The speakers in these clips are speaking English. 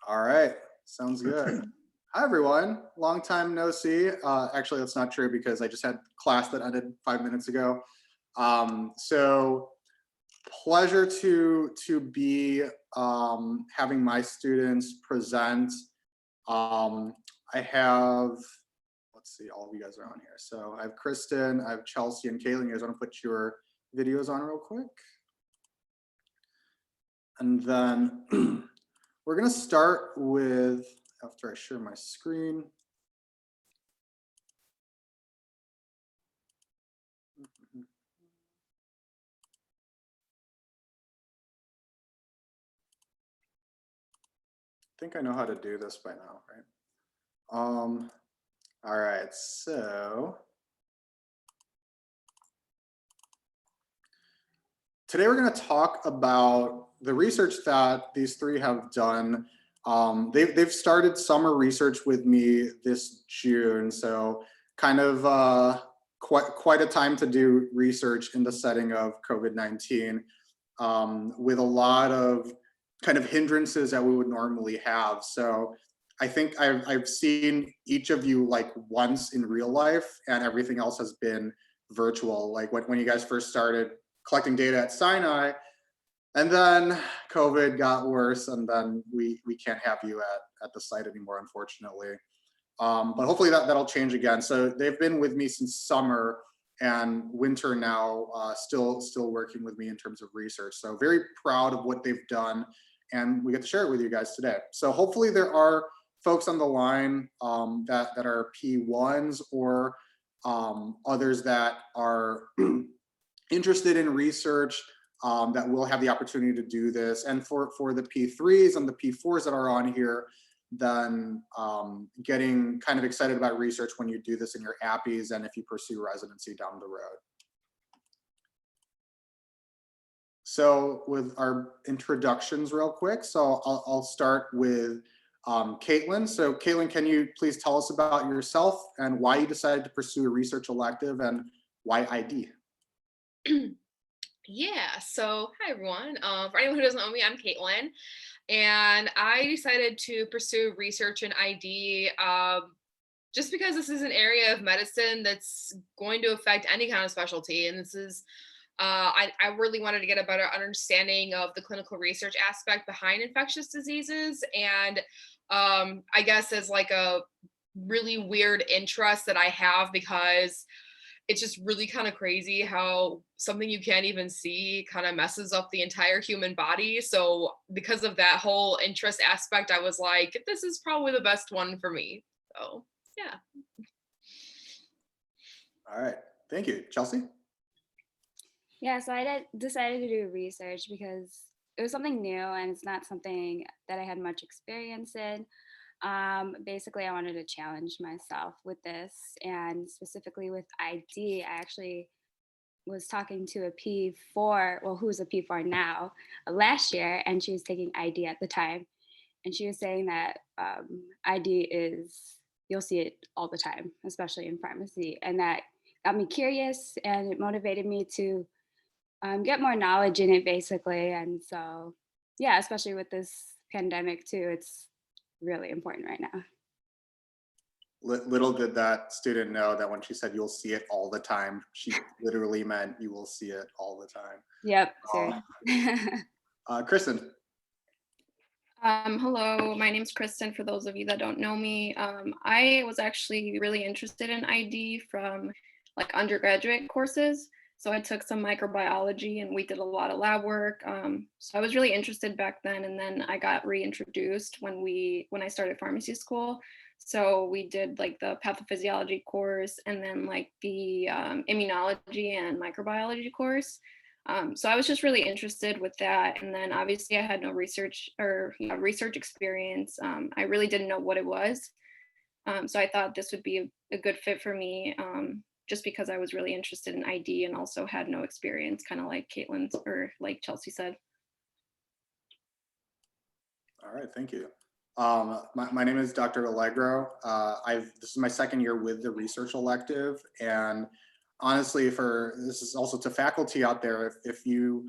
All right, sounds good. Hi, everyone. Long time no see. Actually, that's not true because I just had class that ended 5 minutes ago. So pleasure to be having my students present. I have, let's see, all of you guys are on here. So I have Kristen, I have Chelsea, and Kaitlin. You guys want to put your videos on real quick? And then we're going to start with, after I share my screen. I think I know how to do this by now, right? All right, so today we're going to talk about the research that these three have done. They've started summer research with me this June, so kind of quite a time to do research in the setting of COVID-19, with a lot of kind of hindrances that we would normally have. So I think I've seen each of you like once in real life, and everything else has been virtual. Like when you guys first started collecting data at Sinai, and then COVID got worse, and then we can't have you at the site anymore, unfortunately. But hopefully that'll change again. So they've been with me since summer, and winter now, still working with me in terms of research. So very proud of what they've done, and we get to share it with you guys today. So hopefully there are folks on the line that are P1s or others that are interested in research, that will have the opportunity to do this. And for the P3s and the P4s that are on here, then getting kind of excited about research when you do this in your APPEs and if you pursue residency down the road. So with our introductions real quick, so I'll start with Kaitlin. So Kaitlin, can you please tell us about yourself and why you decided to pursue a research elective and why ID? Yeah, so hi everyone. For anyone who doesn't know me, I'm Kaitlin, and I decided to pursue research in ID just because this is an area of medicine that's going to affect any kind of specialty. And this is, I really wanted to get a better understanding of the clinical research aspect behind infectious diseases. And I guess as like a really weird interest that I have because it's just really kind of crazy how something you can't even see kind of messes up the entire human body. So because of that whole interest aspect, I was like, this is probably the best one for me. So yeah. All right, thank you. Chelsea? Yeah, so I decided to do research because it was something new and it's not something that I had much experience in. Basically, I wanted to challenge myself with this, and specifically with ID. I actually was talking to a P4, well, who's a P4 now, last year, and she was taking ID at the time. And she was saying that ID is, you'll see it all the time, especially in pharmacy. And that got me curious and it motivated me to get more knowledge in it, basically. And so, yeah, especially with this pandemic too, it's really important right now. Little did that student know that when she said you'll see it all the time, she literally meant you will see it all the time. Yep, seriously. Kristen. Hello, my name's Kristen, for those of you that don't know me. I was actually really interested in ID from like undergraduate courses. So I took some microbiology and we did a lot of lab work. So I was really interested back then, and then I got reintroduced when I started pharmacy school. So we did like the pathophysiology course and then like the immunology and microbiology course. So I was just really interested with that. And then obviously I had no research research experience. I really didn't know what it was. So I thought this would be a good fit for me, just because I was really interested in ID and also had no experience, kind of like Kaitlin's or like Chelsea said. All right, thank you. My name is Dr. Alegro. This is my second year with the research elective, and honestly, this is also to faculty out there, if you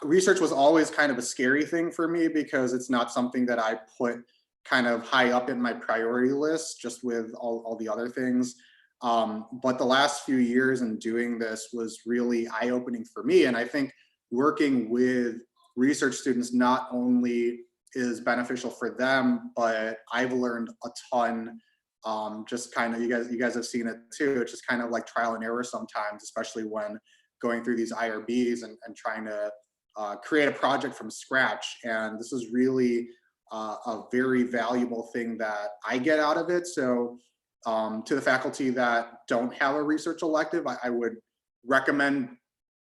research was always kind of a scary thing for me because it's not something that I put kind of high up in my priority list, just with all the other things. But the last few years in doing this was really eye-opening for me. And I think working with research students not only is beneficial for them, but I've learned a ton. Just kind of, you guys have seen it too. It's just kind of like trial and error sometimes, especially when going through these IRBs and trying to create a project from scratch. And this is really a very valuable thing that I get out of it. So to the faculty that don't have a research elective, I would recommend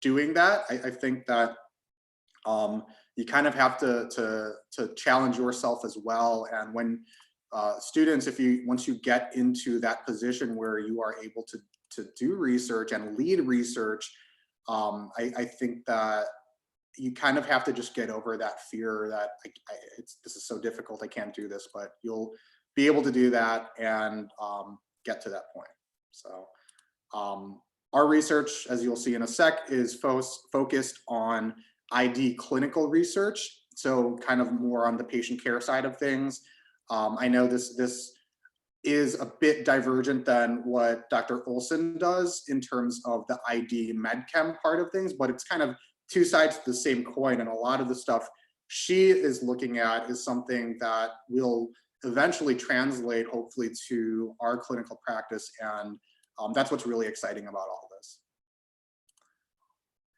doing that. I think that you kind of have to challenge yourself as well. And when students, once you get into that position where you are able to do research and lead research, I think that you kind of have to just get over that fear that this is so difficult, I can't do this, but you'll be able to do that and get to that point. So our research, as you'll see in a sec, is focused on ID clinical research, so kind of more on the patient care side of things. I know this is a bit divergent than what Dr. Olson does in terms of the ID medchem part of things, but it's kind of two sides to the same coin. And a lot of the stuff she is looking at is something that will eventually translate, hopefully, to our clinical practice. And that's what's really exciting about all this.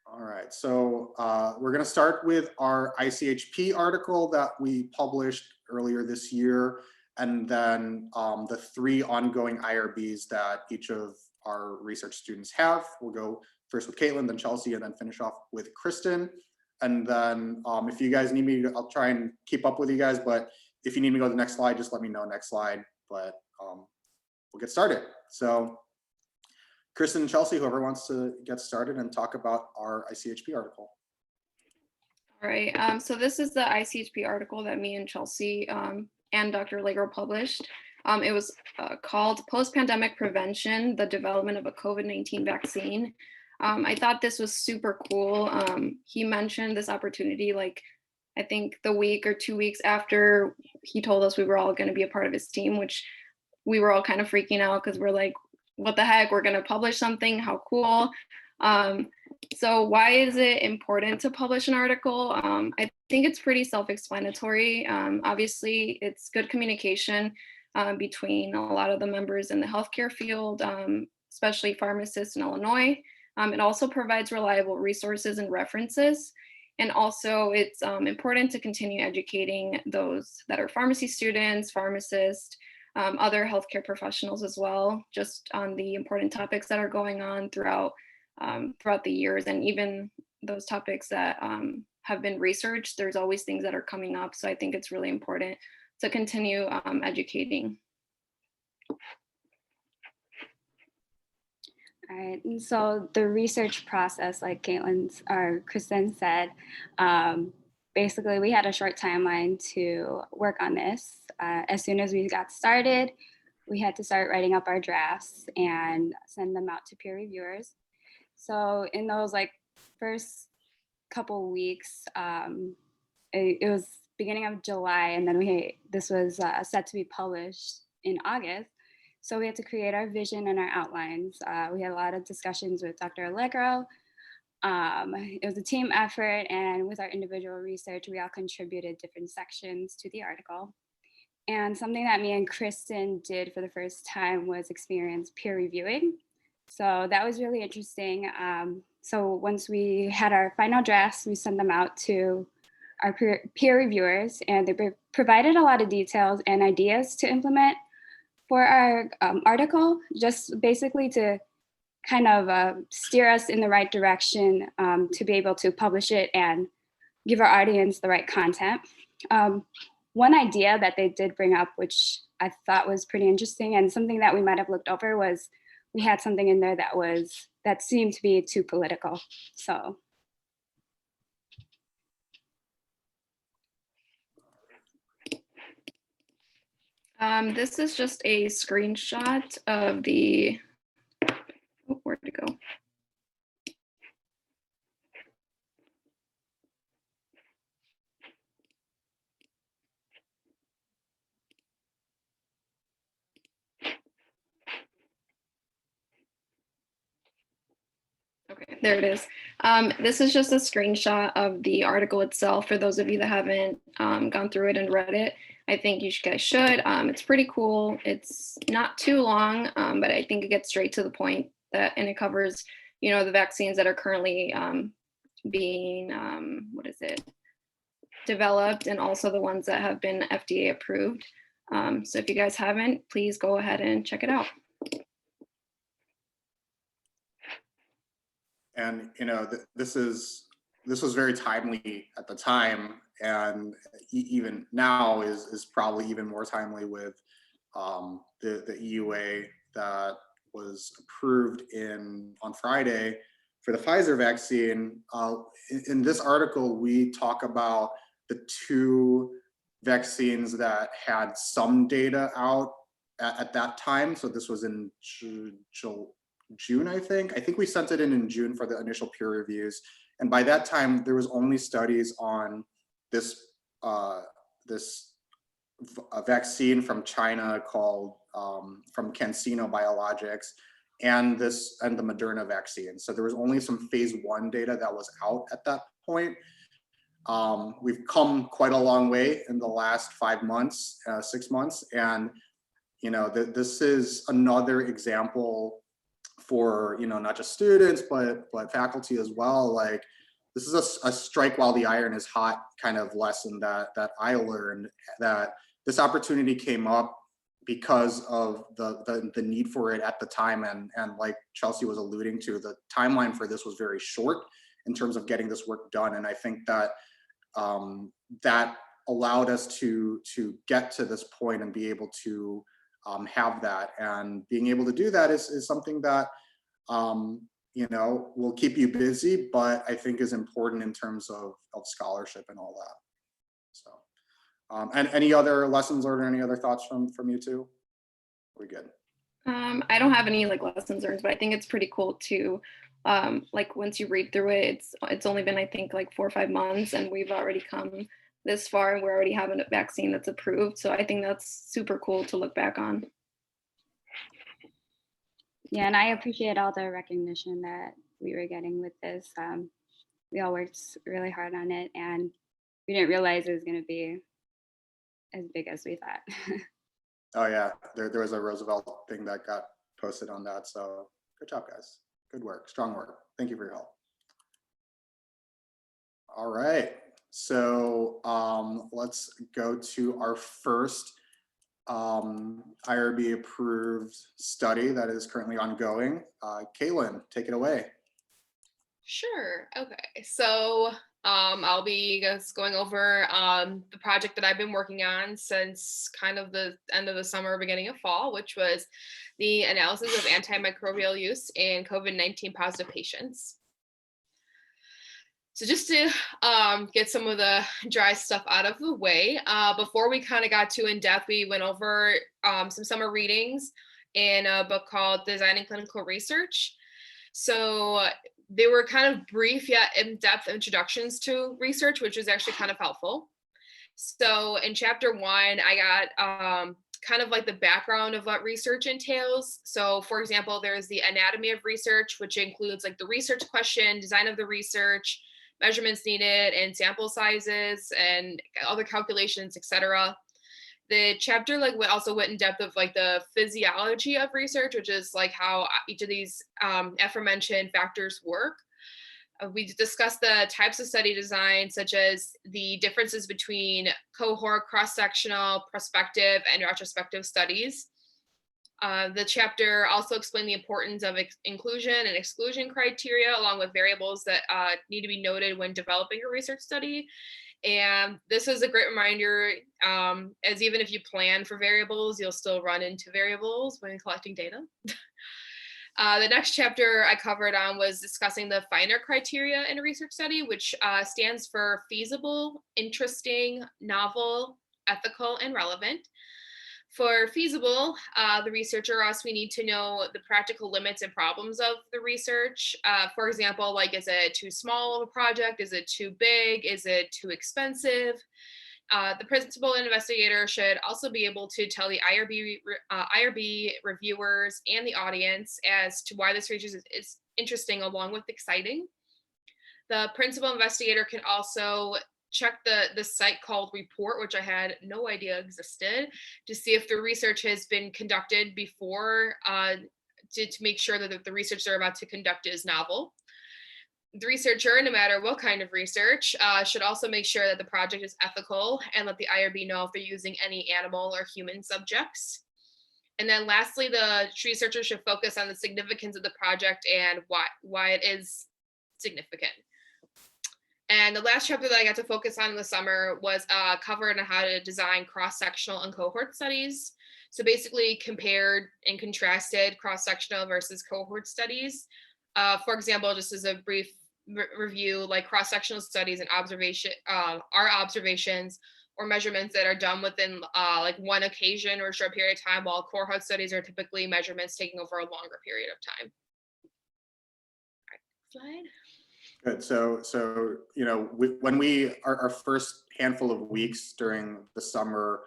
All right, so we're going to start with our ICHP article that we published earlier this year, and then the 3 ongoing IRBs that each of our research students have. We'll go first with Kaitlin, then Chelsea, and then finish off with Kristen. And then if you guys need me, I'll try and keep up with you guys, but if you need me to go to the next slide, just let me know next slide, but we'll get started. So Kristen and Chelsea, whoever wants to get started and talk about our ICHP article. All right, so this is the ICHP article that me and Chelsea and Dr. Alegro published. It was called Post-Pandemic Prevention, the Development of a COVID-19 Vaccine. I thought this was super cool. He mentioned this opportunity, like, I think the week or 2 weeks after he told us we were all going to be a part of his team, which we were all kind of freaking out because we're like, what the heck, we're going to publish something, how cool. So why is it important to publish an article? I think it's pretty self-explanatory. Obviously, it's good communication between a lot of the members in the healthcare field, especially pharmacists in Illinois. It also provides reliable resources and references. And also it's important to continue educating those that are pharmacy students, pharmacists, other healthcare professionals as well, just on the important topics that are going on throughout the years, and even those topics that have been researched. There's always things that are coming up, so I think it's really important to continue educating. All right, and so the research process, like Kristen said, basically we had a short timeline to work on this. As soon as we got started, we had to start writing up our drafts and send them out to peer reviewers. So in those first couple weeks, it was beginning of July, and then this was set to be published in August. So we had to create our vision and our outlines. We had a lot of discussions with Dr. Alegro. It was a team effort, and with our individual research, we all contributed different sections to the article. And something that me and Kristen did for the first time was experience peer reviewing. So that was really interesting. So once we had our final drafts, we sent them out to our peer reviewers, and they provided a lot of details and ideas to implement for our article, just basically to kind of steer us in the right direction to be able to publish it and give our audience the right content. One idea that they did bring up, which I thought was pretty interesting and something that we might have looked over, was we had something in there that seemed to be too political. So. This is just a screenshot of the, where'd it go? Okay, there it is. This is just a screenshot of the article itself. For those of you that haven't gone through it and read it, I think you guys should. It's pretty cool. It's not too long, but I think it gets straight to the point and it covers, the vaccines that are currently being, developed, and also the ones that have been FDA approved. So if you guys haven't, please go ahead and check it out. And this was very timely at the time, and even now is probably even more timely with the EUA that was approved on Friday for the Pfizer vaccine. In this article, we talk about the two vaccines that had some data out at that time. So this was in June, I think we sent it in June for the initial peer reviews. And by that time, there was only studies on this vaccine from China called from CanSino Biologics and the Moderna vaccine. So there was only some phase 1 data that was out at that point. We've come quite a long way in the last 5 months, 6 months. And, this is another example for, not just students, but faculty as well. Like, this is a strike while the iron is hot kind of lesson that I learned, that this opportunity came up because of the need for it at the time. And like Chelsea was alluding to, the timeline for this was very short in terms of getting this work done. And I think that that allowed us to get to this point and be able to have that. And being able to do that is something that will keep you busy, but I think is important in terms of scholarship and all that. So, and any other lessons learned or any other thoughts from you two? We're good. I don't have any lessons learned, but I think it's pretty cool to once you read through it, it's only been, I think, 4 or 5 months, and we've already come this far, and we're already having a vaccine that's approved. So I think that's super cool to look back on. Yeah, and I appreciate all the recognition that we were getting with this. We all worked really hard on it, and we didn't realize it was going to be as big as we thought. Oh yeah, there was a Roosevelt thing that got posted on that. So good job, guys. Good work, strong work. Thank you for your help. All right, so let's go to our first IRB approved study that is currently ongoing. Kaitlin, take it away. Sure. Okay. So I'll be just going over the project that I've been working on since kind of the end of the summer, beginning of fall, which was the analysis of antimicrobial use in COVID-19 positive patients. So just to get some of the dry stuff out of the way, before we kind of got too in depth, we went over some summer readings in a book called Designing Clinical Research. So they were kind of brief yet in-depth introductions to research, which was actually kind of helpful. So in chapter 1, I got kind of the background of what research entails. So for example, there's the anatomy of research, which includes the research question, design of the research, measurements needed, and sample sizes, and other calculations, etc. The chapter also went in depth of the physiology of research, which is how each of these aforementioned factors work. We discussed the types of study design, such as the differences between cohort, cross-sectional, prospective, and retrospective studies. The chapter also explained the importance of inclusion and exclusion criteria, along with variables that need to be noted when developing a research study. And this is a great reminder, as even if you plan for variables, you'll still run into variables when collecting data. The next chapter I covered on was discussing the finer criteria in a research study, which stands for feasible, interesting, novel, ethical, and relevant. For feasible, the researcher asks, we need to know the practical limits and problems of the research. For example, is it too small of a project? Is it too big? Is it too expensive? The principal investigator should also be able to tell the IRB reviewers and the audience as to why this research is interesting along with exciting. The principal investigator can also check the site called report, which I had no idea existed, to see if the research has been conducted before, to make sure that the research they're about to conduct is novel. The researcher, no matter what kind of research, should also make sure that the project is ethical and let the IRB know if they're using any animal or human subjects. And then lastly, the researcher should focus on the significance of the project and why it is significant. And the last chapter that I got to focus on in the summer was covered on how to design cross-sectional and cohort studies. So basically compared and contrasted cross-sectional versus cohort studies. For example, just as a brief review, like cross-sectional studies and observation are observations or measurements that are done within like one occasion or a short period of time, while cohort studies are typically measurements taking over a longer period of time. All right, slide. Good. So when our first handful of weeks during the summer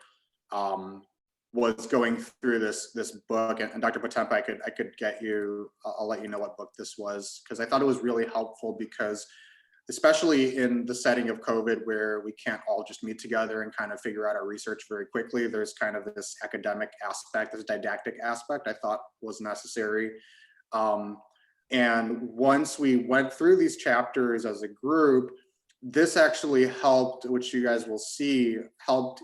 was going through this book, and Dr. Potempa, I could get you. I'll let you know what book this was, because I thought it was really helpful, because especially in the setting of COVID, where we can't all just meet together and kind of figure out our research very quickly, there's kind of this academic aspect, this didactic aspect I thought was necessary. And once we went through these chapters as a group, this actually helped, which you guys will see, helped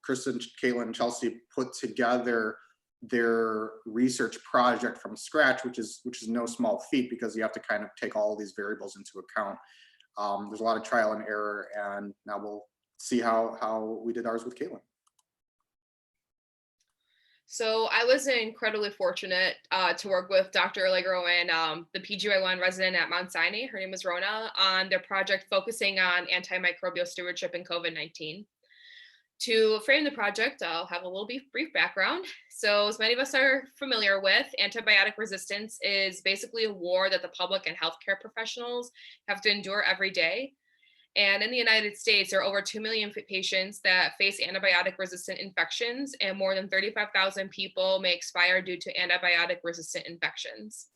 Kristen, Kaitlin, and Chelsea put together their research project from scratch, which is no small feat, because you have to kind of take all of these variables into account. There's a lot of trial and error, and now we'll see how we did ours with Kaitlin. So I was incredibly fortunate to work with Dr. Alegro and the PGY1 resident at Mount Sinai, her name is Rona, on their project focusing on antimicrobial stewardship in COVID-19. To frame the project, I'll have a little brief background. So as many of us are familiar with, antibiotic resistance is basically a war that the public and healthcare professionals have to endure every day. And in the United States, there are over 2 million patients that face antibiotic-resistant infections, and more than 35,000 people may expire due to antibiotic-resistant infections.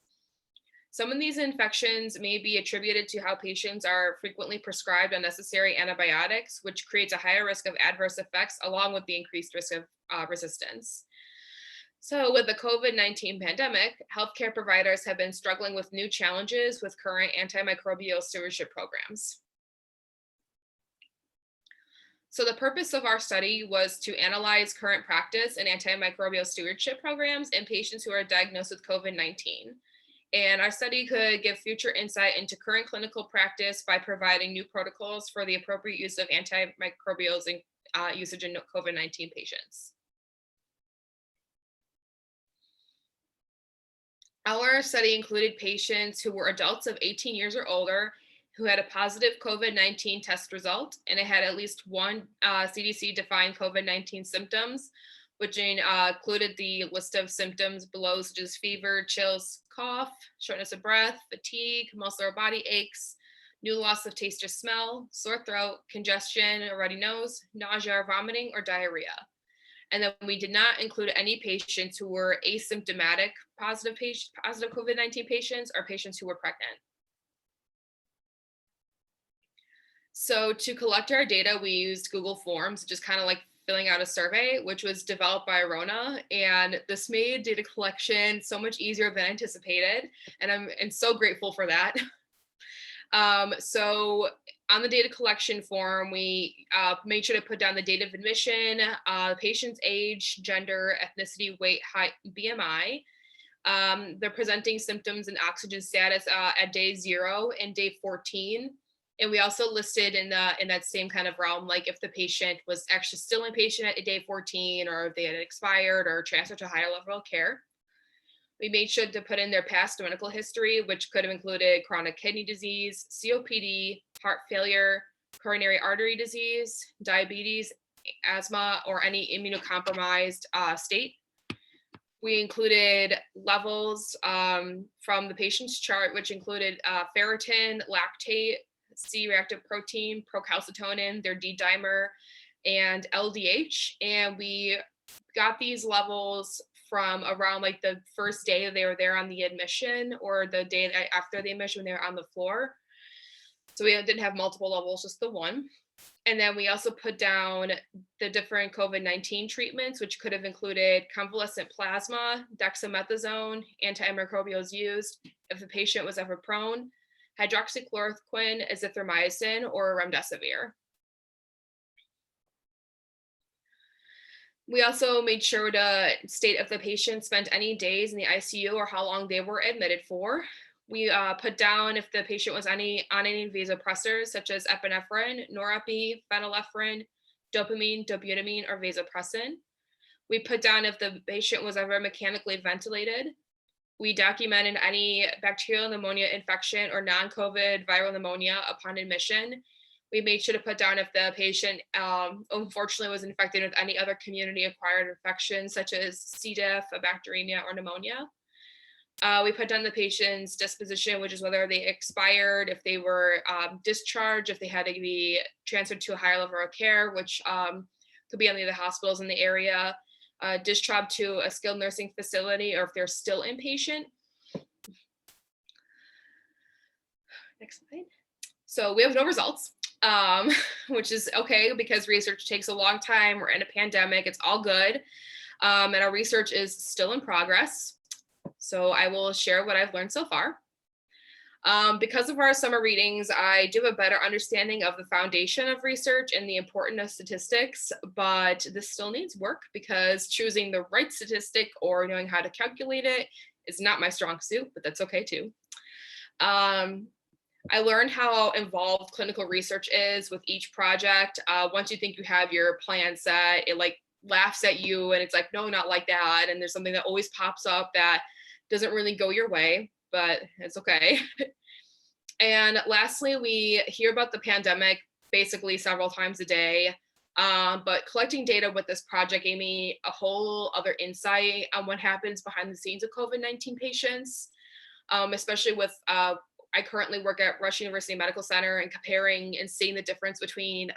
Some of these infections may be attributed to how patients are frequently prescribed unnecessary antibiotics, which creates a higher risk of adverse effects, along with the increased risk of resistance. So with the COVID-19 pandemic, healthcare providers have been struggling with new challenges with current antimicrobial stewardship programs. So the purpose of our study was to analyze current practice in antimicrobial stewardship programs in patients who are diagnosed with COVID-19. And our study could give future insight into current clinical practice by providing new protocols for the appropriate use of antimicrobials and usage in COVID-19 patients. Our study included patients who were adults of 18 years or older who had a positive COVID-19 test result, and it had at least one CDC-defined COVID-19 symptoms, which included the list of symptoms below, such as fever, chills, cough, shortness of breath, fatigue, muscle or body aches, new loss of taste or smell, sore throat, congestion, a runny nose, nausea or vomiting, or diarrhea. And then we did not include any patients who were asymptomatic positive COVID-19 patients or patients who were pregnant. So to collect our data, we used Google Forms, just kind of like filling out a survey, which was developed by Rona. And this made data collection so much easier than anticipated. And I'm so grateful for that. So on the data collection form, we made sure to put down the date of admission, patient's age, gender, ethnicity, weight, height, BMI. They're presenting symptoms and oxygen status at day 0 and day 14. And we also listed in that same kind of realm, like if the patient was actually still inpatient at day 14, or if they had expired or transferred to a higher level of care. We made sure to put in their past medical history, which could have included chronic kidney disease, COPD, heart failure, coronary artery disease, diabetes, asthma, or any immunocompromised state. We included levels from the patient's chart, which included ferritin, lactate, C-reactive protein, procalcitonin, their D-dimer, and LDH. And we got these levels from around like the first day they were there on the admission or the day after the admission when they were on the floor. So we didn't have multiple levels, just the one. And then we also put down the different COVID-19 treatments, which could have included convalescent plasma, dexamethasone, antimicrobials used if the patient was ever prone, hydroxychloroquine, azithromycin, or remdesivir. We also made sure to state if the patient spent any days in the ICU or how long they were admitted for. We put down if the patient was on any vasopressors such as epinephrine, norepi, phenylephrine, dopamine, dobutamine, or vasopressin. We put down if the patient was ever mechanically ventilated. We documented any bacterial pneumonia infection or non-COVID viral pneumonia upon admission. We made sure to put down if the patient unfortunately was infected with any other community-acquired infections such as C. diff, a bacteremia, or pneumonia. We put down the patient's disposition, which is whether they expired, if they were discharged, if they had to be transferred to a higher level of care, which could be any of the hospitals in the area, discharged to a skilled nursing facility, or if they're still inpatient. Next slide. So we have no results, which is okay because research takes a long time. We're in a pandemic, it's all good. And our research is still in progress. So I will share what I've learned so far. Because of our summer readings, I do have a better understanding of the foundation of research and the importance of statistics, but this still needs work because choosing the right statistic or knowing how to calculate it is not my strong suit, but that's okay too. I learned how involved clinical research is with each project. Once you think you have your plan set, it like laughs at you and it's like, no, not like that. And there's something that always pops up that doesn't really go your way, but it's okay. And lastly, we hear about the pandemic basically several times a day, but collecting data with this project gave me a whole other insight on what happens behind the scenes of COVID-19 patients, especially with, I currently work at Rush University Medical Center and comparing and seeing the difference between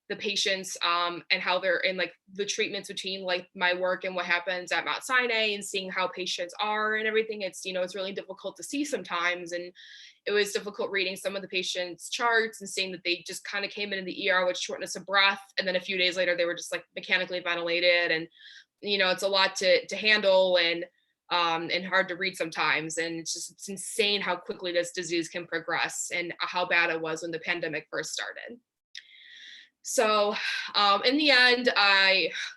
the patients and how they're in like the treatments between like my work and what happens at Mount Sinai and seeing how patients are and everything. It's, you know, it's really difficult to see sometimes. And it was difficult reading some of the patients' charts and seeing that they just kind of came in the ER with shortness of breath. And then a few days later, they were just like mechanically ventilated. And, you know, it's a lot to handle and hard to read sometimes. And it's insane how quickly this disease can progress and how bad it was when the pandemic first started. So in the end,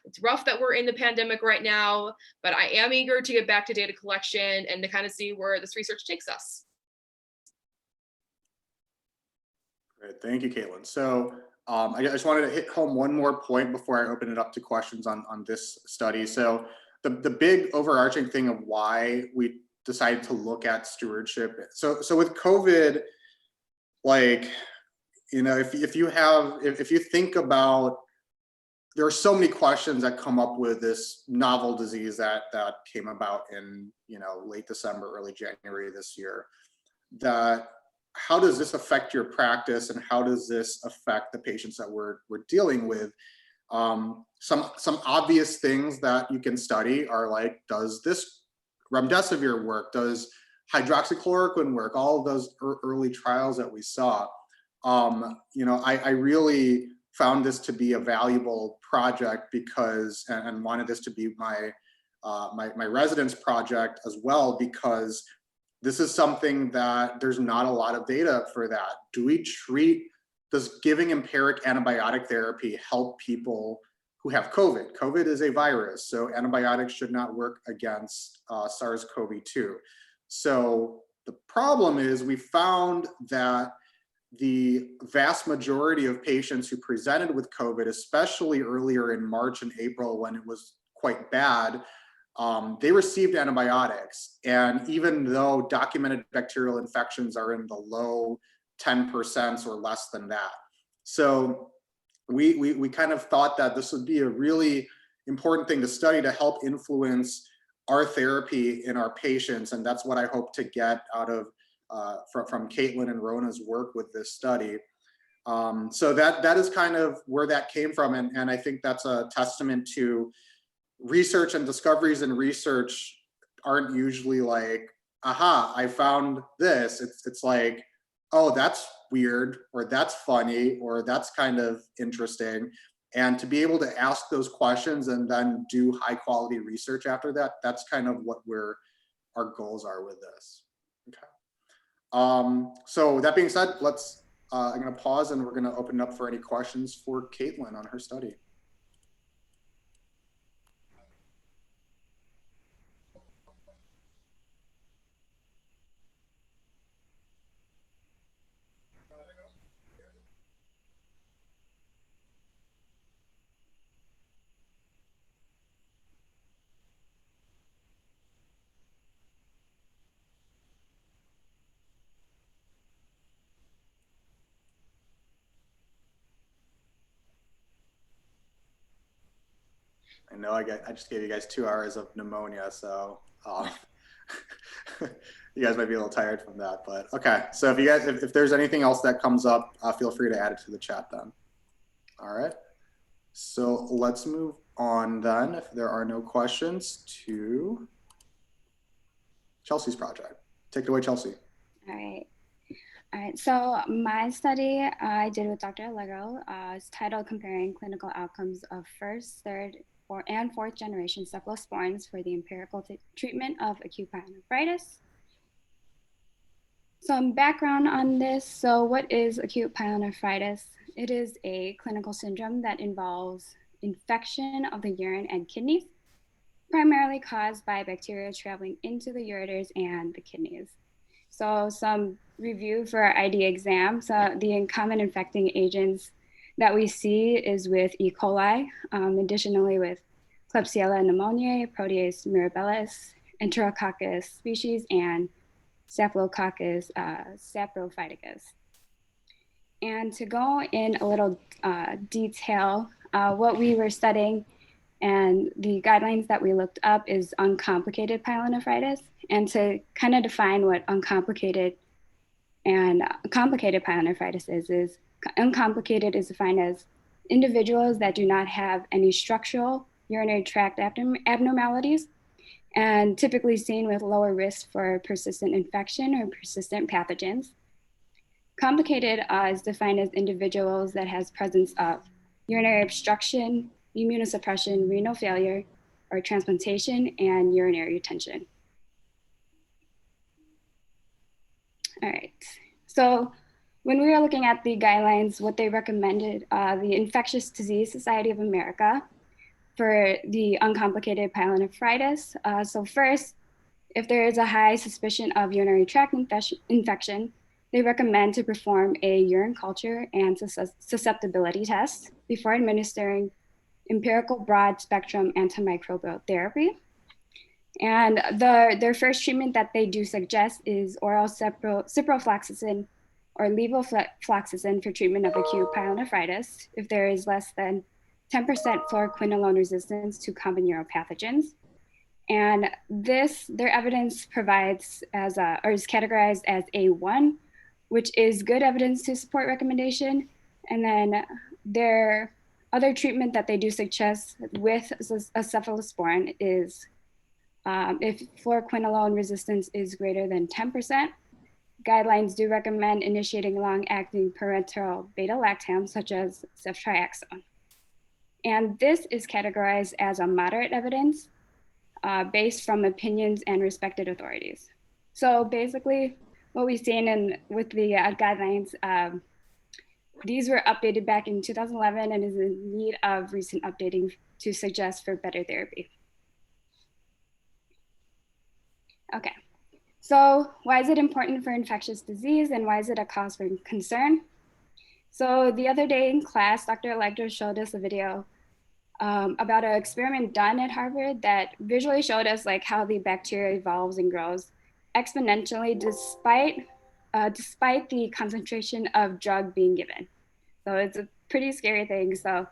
it's rough that we're in the pandemic right now, but I am eager to get back to data collection and to kind of see where this research takes us. Great, thank you, Kaitlin. So I just wanted to hit home one more point before I open it up to questions on this study. So the big overarching thing of why we decided to look at stewardship. So with COVID, like, you know, if you think about, there are so many questions that come up with this novel disease that came about in, you know, late December, early January this year, that how does this affect your practice and how does this affect the patients that we're dealing with? Some obvious things that you can study are like, does this remdesivir work? Does hydroxychloroquine work? All of those early trials that we saw. You know, I really found this to be a valuable project because, and wanted this to be my residence project as well, because this is something that there's not a lot of data for that. Does giving empiric antibiotic therapy help people who have COVID? COVID is a virus, so antibiotics should not work against SARS-CoV-2. So the problem is we found that the vast majority of patients who presented with COVID, especially earlier in March and April when it was quite bad, they received antibiotics. And even though documented bacterial infections are in the low 10% or less than that. So we kind of thought that this would be a really important thing to study to help influence our therapy in our patients. And that's what I hope to get out of from Kaitlin and Rona's work with this study. So that is kind of where that came from. And I think that's a testament to research and discoveries in research aren't usually like, aha, I found this. It's like, oh, that's weird, or that's funny, or that's kind of interesting. And to be able to ask those questions and then do high quality research after that, that's kind of what our goals are with this. Okay. So that being said, I'm going to pause and we're going to open up for any questions for Kaitlin on her study. I know I just gave you guys 2 hours of pneumonia, so you guys might be a little tired from that, but okay. So if there's anything else that comes up, feel free to add it to the chat then. All right. So let's move on then, if there are no questions, to Chelsea's project. Take it away, Chelsea. All right. All right, so my study I did with Dr. Alegro is titled Comparing Clinical Outcomes of First, Third, and Fourth Generation Cephalosporins for the Empirical Treatment of Acute Pyelonephritis. Some background on this. So what is acute pyelonephritis? It is a clinical syndrome that involves infection of the urine and kidneys, primarily caused by bacteria traveling into the ureters and the kidneys. So some review for our ID exam. So the common infecting agents that we see is with E. coli, additionally with Klebsiella pneumoniae, Protease mirabilis, Enterococcus species, and Staphylococcus saprophyticus. And to go in a little detail, what we were studying and the guidelines that we looked up is uncomplicated pyelonephritis. And to kind of define what uncomplicated and complicated pyelonephritis is uncomplicated is defined as individuals that do not have any structural urinary tract abnormalities, and typically seen with lower risk for persistent infection or persistent pathogens. Complicated is defined as individuals that has presence of urinary obstruction, immunosuppression, renal failure, or transplantation, and urinary retention. All right, so when we were looking at the guidelines, what they recommended, the Infectious Disease Society of America for the uncomplicated pyelonephritis. So first, if there is a high suspicion of urinary tract infection, they recommend to perform a urine culture and susceptibility test before administering empirical broad spectrum antimicrobial therapy. And their first treatment that they do suggest is oral ciprofloxacin or levofloxacin for treatment of acute pyelonephritis if there is less than 10% fluoroquinolone resistance to common uropathogens. And their evidence provides is categorized as A1, which is good evidence to support recommendation. And then their other treatment that they do suggest with a cephalosporin is if fluoroquinolone resistance is greater than 10%, guidelines do recommend initiating long-acting parenteral beta-lactam, such as ceftriaxone. And this is categorized as a moderate evidence based from opinions and respected authorities. So basically, what we've seen with the guidelines, these were updated back in 2011 and is in need of recent updating to suggest for better therapy. Okay, so why is it important for infectious disease and why is it a cause for concern? So the other day in class, Dr. Alegro showed us a video about an experiment done at Harvard that visually showed us like how the bacteria evolves and grows exponentially despite the concentration of drug being given. So it's a pretty scary thing. So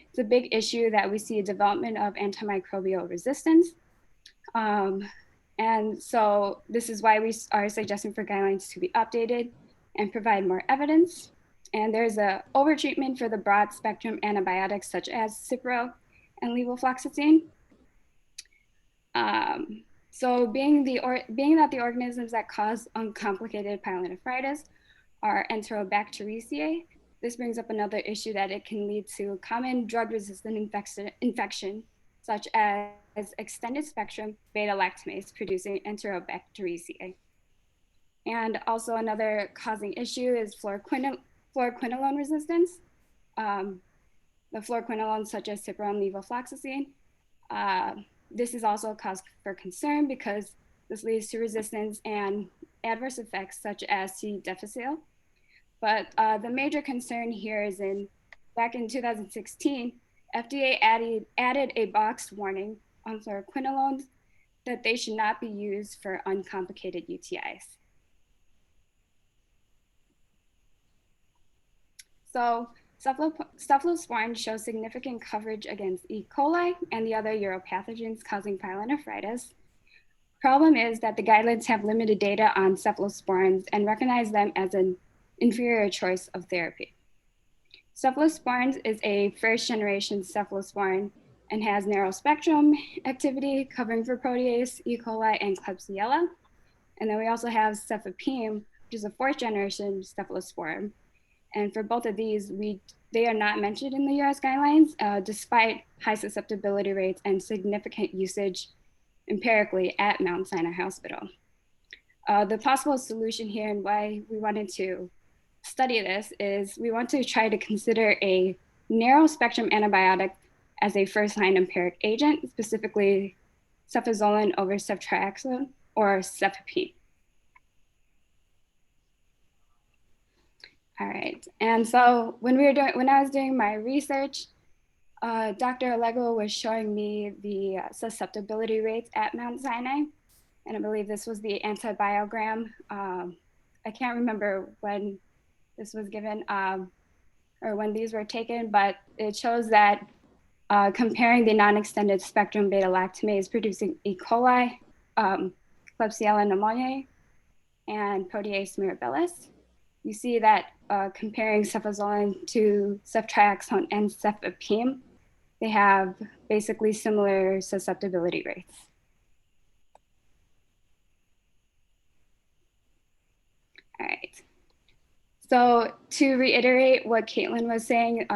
it's a big issue that we see development of antimicrobial resistance. And so this is why we are suggesting for guidelines to be updated and provide more evidence. And there's a overtreatment for the broad spectrum antibiotics such as cipro and levofloxacin. So being that the organisms that cause uncomplicated pyelonephritis are Enterobacteriaceae, this brings up another issue that it can lead to common drug-resistant infection, such as extended spectrum beta-lactamase producing Enterobacteriaceae. And also another causing issue is fluoroquinolone resistance. The fluoroquinolones such as cypro and levofloxacin. This is also a cause for concern because this leads to resistance and adverse effects such as C. difficile. But the major concern here is back in 2016, FDA added a boxed warning on fluoroquinolones that they should not be used for uncomplicated UTIs. So cephalosporins show significant coverage against E. coli and the other uropathogens causing pyelonephritis. Problem is that the guidelines have limited data on cephalosporins and recognize them as an inferior choice of therapy. Cephalosporins is a first-generation cephalosporin and has narrow spectrum activity covering for protease, E. coli, and Klebsiella. And then we also have cefepime, which is a fourth-generation cephalosporin. And for both of these, they are not mentioned in the US guidelines, despite high susceptibility rates and significant usage empirically at Mount Sinai Hospital. The possible solution here and why we wanted to study this is we want to try to consider a narrow spectrum antibiotic as a first-line empiric agent, specifically cefazolin over ceftriaxone or cefepime. All right, and so when I was doing my research, Dr. Alegro was showing me the susceptibility rates at Mount Sinai, and I believe this was the antibiogram. I can't remember when this was given or when these were taken, but it shows that comparing the non-extended spectrum beta-lactamase producing E. coli, Klebsiella pneumoniae, and Protease mirabilis, you see that comparing cefazolin to ceftriaxone and cefepime, they have basically similar susceptibility rates. All right. So to reiterate what Kaitlin was saying,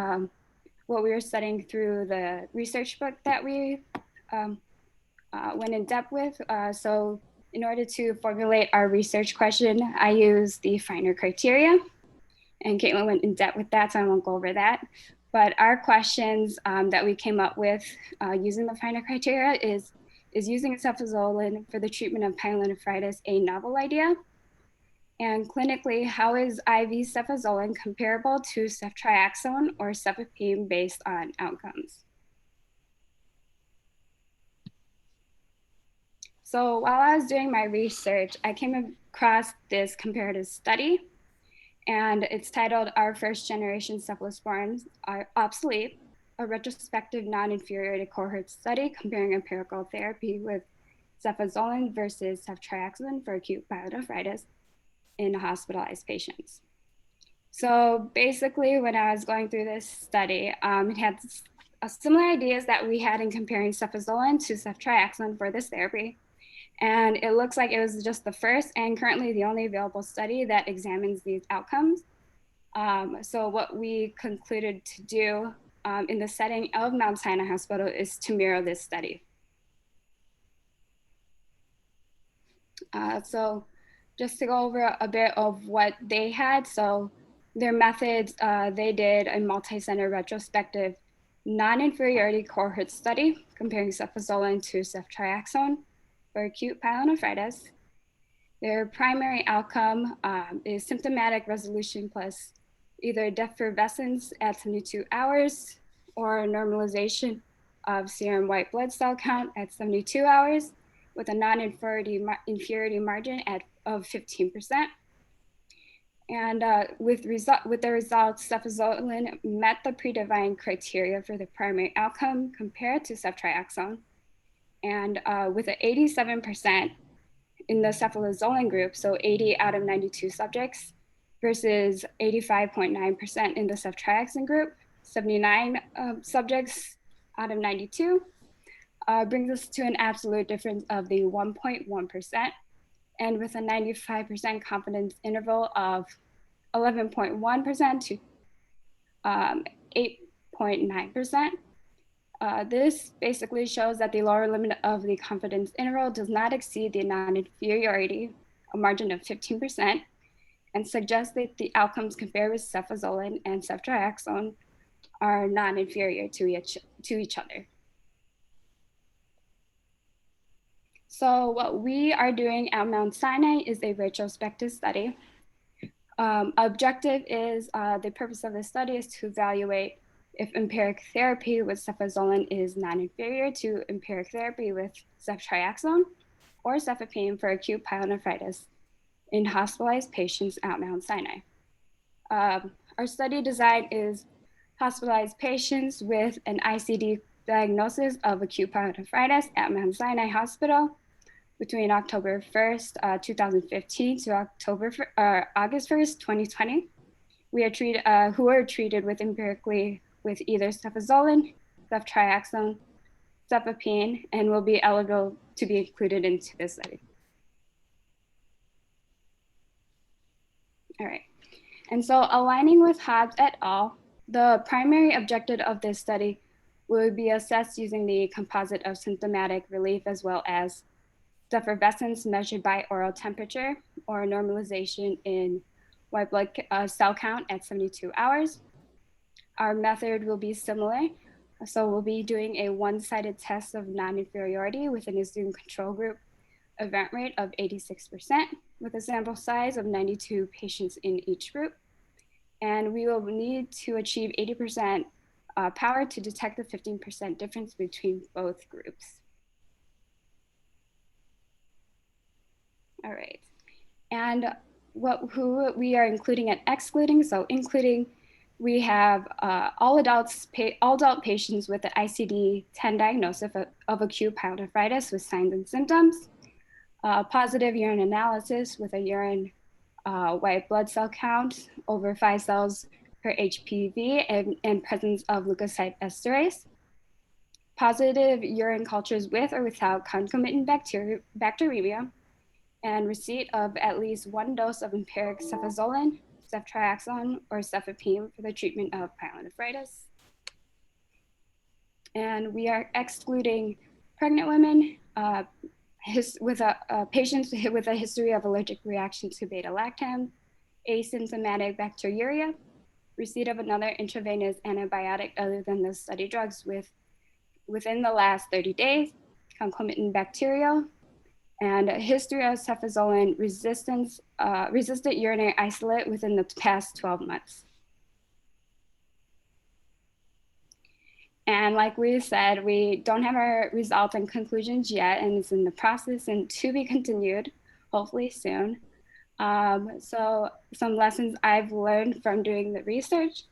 what we were studying through the research book that we went in depth with. So in order to formulate our research question, I used the FINER criteria, and Kaitlin went in depth with that, so I won't go over that. But our questions that we came up with using the FINER criteria is using cefazolin for the treatment of pyelonephritis a novel idea? And clinically, how is IV cefazolin comparable to ceftriaxone or cefepime based on outcomes? So while I was doing my research, I came across this comparative study, and it's titled Our First Generation Cephalosporins Are Obsolete, a retrospective non-inferiority cohort study comparing empirical therapy with cefazolin versus ceftriaxone for acute pyelonephritis in hospitalized patients. So basically, when I was going through this study, it had similar ideas that we had in comparing cefazolin to ceftriaxone for this therapy. And it looks like it was just the first and currently the only available study that examines these outcomes. So what we concluded to do in the setting of Mount Sinai Hospital is to mirror this study. So just to go over a bit of what they had. So their methods, they did a multi-center retrospective non-inferiority cohort study comparing cefazolin to ceftriaxone for acute pyelonephritis. Their primary outcome is symptomatic resolution plus either defervescence at 72 hours or normalization of serum white blood cell count at 72 hours with a non-inferiority margin of 15%. And with the results, cefazolin met the predefined criteria for the primary outcome compared to ceftriaxone. And with an 87% in the cefalozolin group, so 80 out of 92 subjects, versus 85.9% in the ceftriaxone group, 79 subjects out of 92. brings us to an absolute difference of the 1.1%, and with a 95% confidence interval of 11.1% to 8.9%. This basically shows that the lower limit of the confidence interval does not exceed the non-inferiority, a margin of 15%, and suggests that the outcomes compared with cefazolin and ceftriaxone are non-inferior to each other. So what we are doing at Mount Sinai is a retrospective study. Objective is, the purpose of this study is to evaluate if empiric therapy with cefazolin is non-inferior to empiric therapy with ceftriaxone or cefepime for acute pyelonephritis in hospitalized patients at Mount Sinai. Our study design is hospitalized patients with an ICD diagnosis of acute pyelonephritis at Mount Sinai Hospital between October 1st, 2015 to August 1st, 2020. We are who are treated with empirically with either cefazolin, ceftriaxone, cefepime, and will be eligible to be included into this study. All right, and so aligning with Hobbs et al., the primary objective of this study would be assessed using the composite of symptomatic relief as well as effervescence measured by oral temperature or normalization in white blood cell count at 72 hours. Our method will be similar. So we'll be doing a one-sided test of non-inferiority with an assumed control group event rate of 86% with a sample size of 92 patients in each group. And we will need to achieve 80% power to detect the 15% difference between both groups. All right, and who we are including and excluding. So including, we have all adult patients with the ICD-10 diagnosis of acute pyelonephritis with signs and symptoms, positive urine analysis with a urine white blood cell count over 5 cells per HPV and presence of leukocyte esterase, positive urine cultures with or without concomitant bacteremia, and receipt of at least 1 dose of empiric cefazolin, ceftriaxone, or cefepime for the treatment of pyelonephritis. And we are excluding pregnant women with patients with a history of allergic reaction to beta-lactam, asymptomatic bacteriuria, receipt of another intravenous antibiotic other than the study drugs within the last 30 days, concomitant bacterial, and a history of cefazolin resistant urinary isolate within the past 12 months. And like we said, we don't have our results and conclusions yet, and it's in the process and to be continued, hopefully soon. So some lessons I've learned from doing the research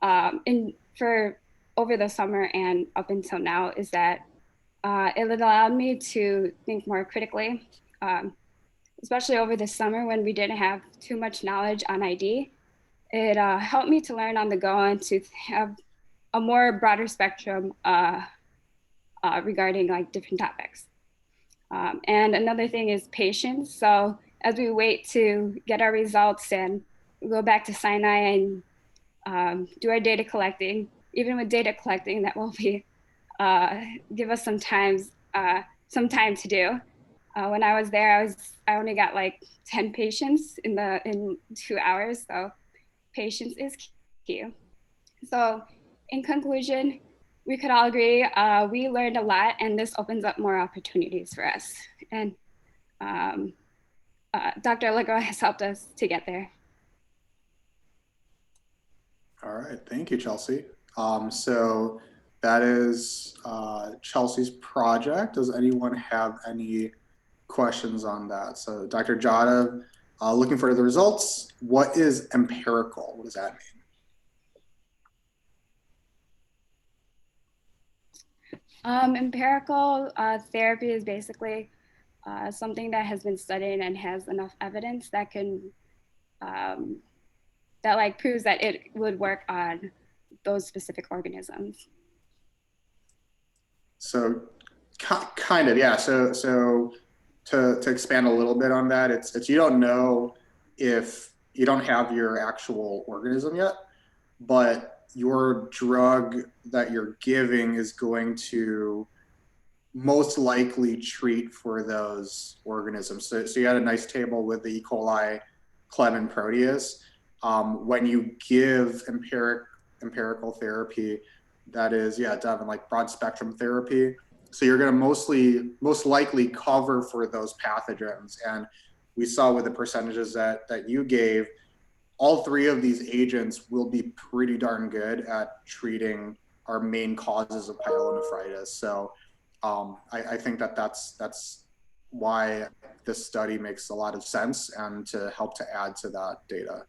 for over the summer and up until now is that it allowed me to think more critically, especially over the summer when we didn't have too much knowledge on ID. It helped me to learn on the go and to have a more broader spectrum regarding like different topics. And another thing is patience. So as we wait to get our results and go back to Sinai and do our data collecting, even with data collecting, that will be give us some time to do. When I was there, I only got like 10 patients in 2 hours. So patience is key. So in conclusion, we could all agree we learned a lot, and this opens up more opportunities for us. And Dr. Alegro has helped us to get there. All right, thank you, Chelsea. So that is Chelsea's project. Does anyone have any questions on that? So Dr. Jada, looking for the results. What is empirical? What does that mean? Empirical therapy is basically something that has been studied and has enough evidence that can that like proves that it would work on those specific organisms. So Kind of, yeah. So to expand a little bit on that, it's you don't know if you don't have your actual organism yet, but your drug that you're giving is going to most likely treat for those organisms. So you had a nice table with the E. coli, clem, and proteus. When you give empirical therapy, that is, yeah, Devin, like broad spectrum therapy. So you're going to most likely cover for those pathogens. And we saw with the percentages that you gave, all three of these agents will be pretty darn good at treating our main causes of pyelonephritis. So I think that's why this study makes a lot of sense and to help to add to that data.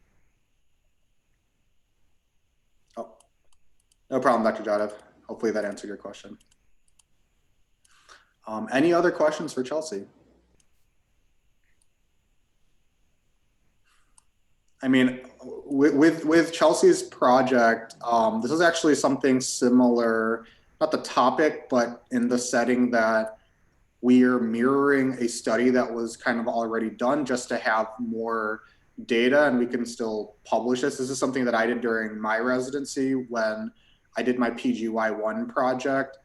Oh, no problem, Dr. Jadav. Hopefully that answered your question. Any other questions for Chelsea? I mean, with Chelsea's project, this is actually something similar, not the topic, but in the setting that we are mirroring a study that was kind of already done just to have more data, and we can still publish this. This is something that I did during my residency when I did my PGY1 project.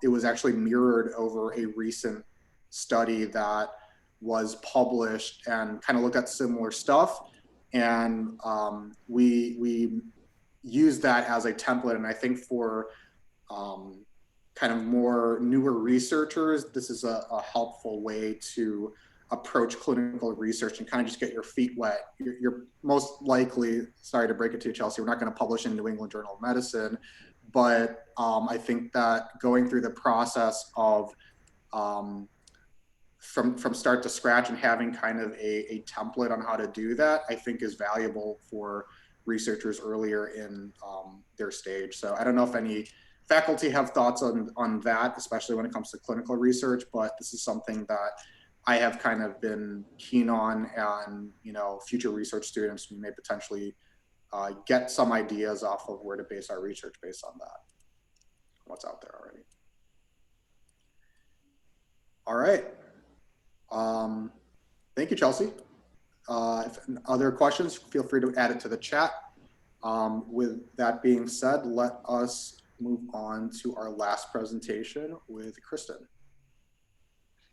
It was actually mirrored over a recent study that was published and kind of looked at similar stuff. And we use that as a template. And I think for kind of more newer researchers, this is a helpful way to approach clinical research and kind of just get your feet wet. You're most likely, sorry to break it to you, Chelsea, we're not going to publish in New England Journal of Medicine, but I think that going through the process of from start to scratch and having kind of a template on how to do that, I think is valuable for researchers earlier in their stage. So I don't know if any faculty have thoughts on that, especially when it comes to clinical research, but this is something that I have kind of been keen on, and future research students, we may potentially get some ideas off of where to base our research based on that, what's out there already. All right. Thank you, Chelsea. If other questions, feel free to add it to the chat. With that being said, let us move on to our last presentation with Kristen.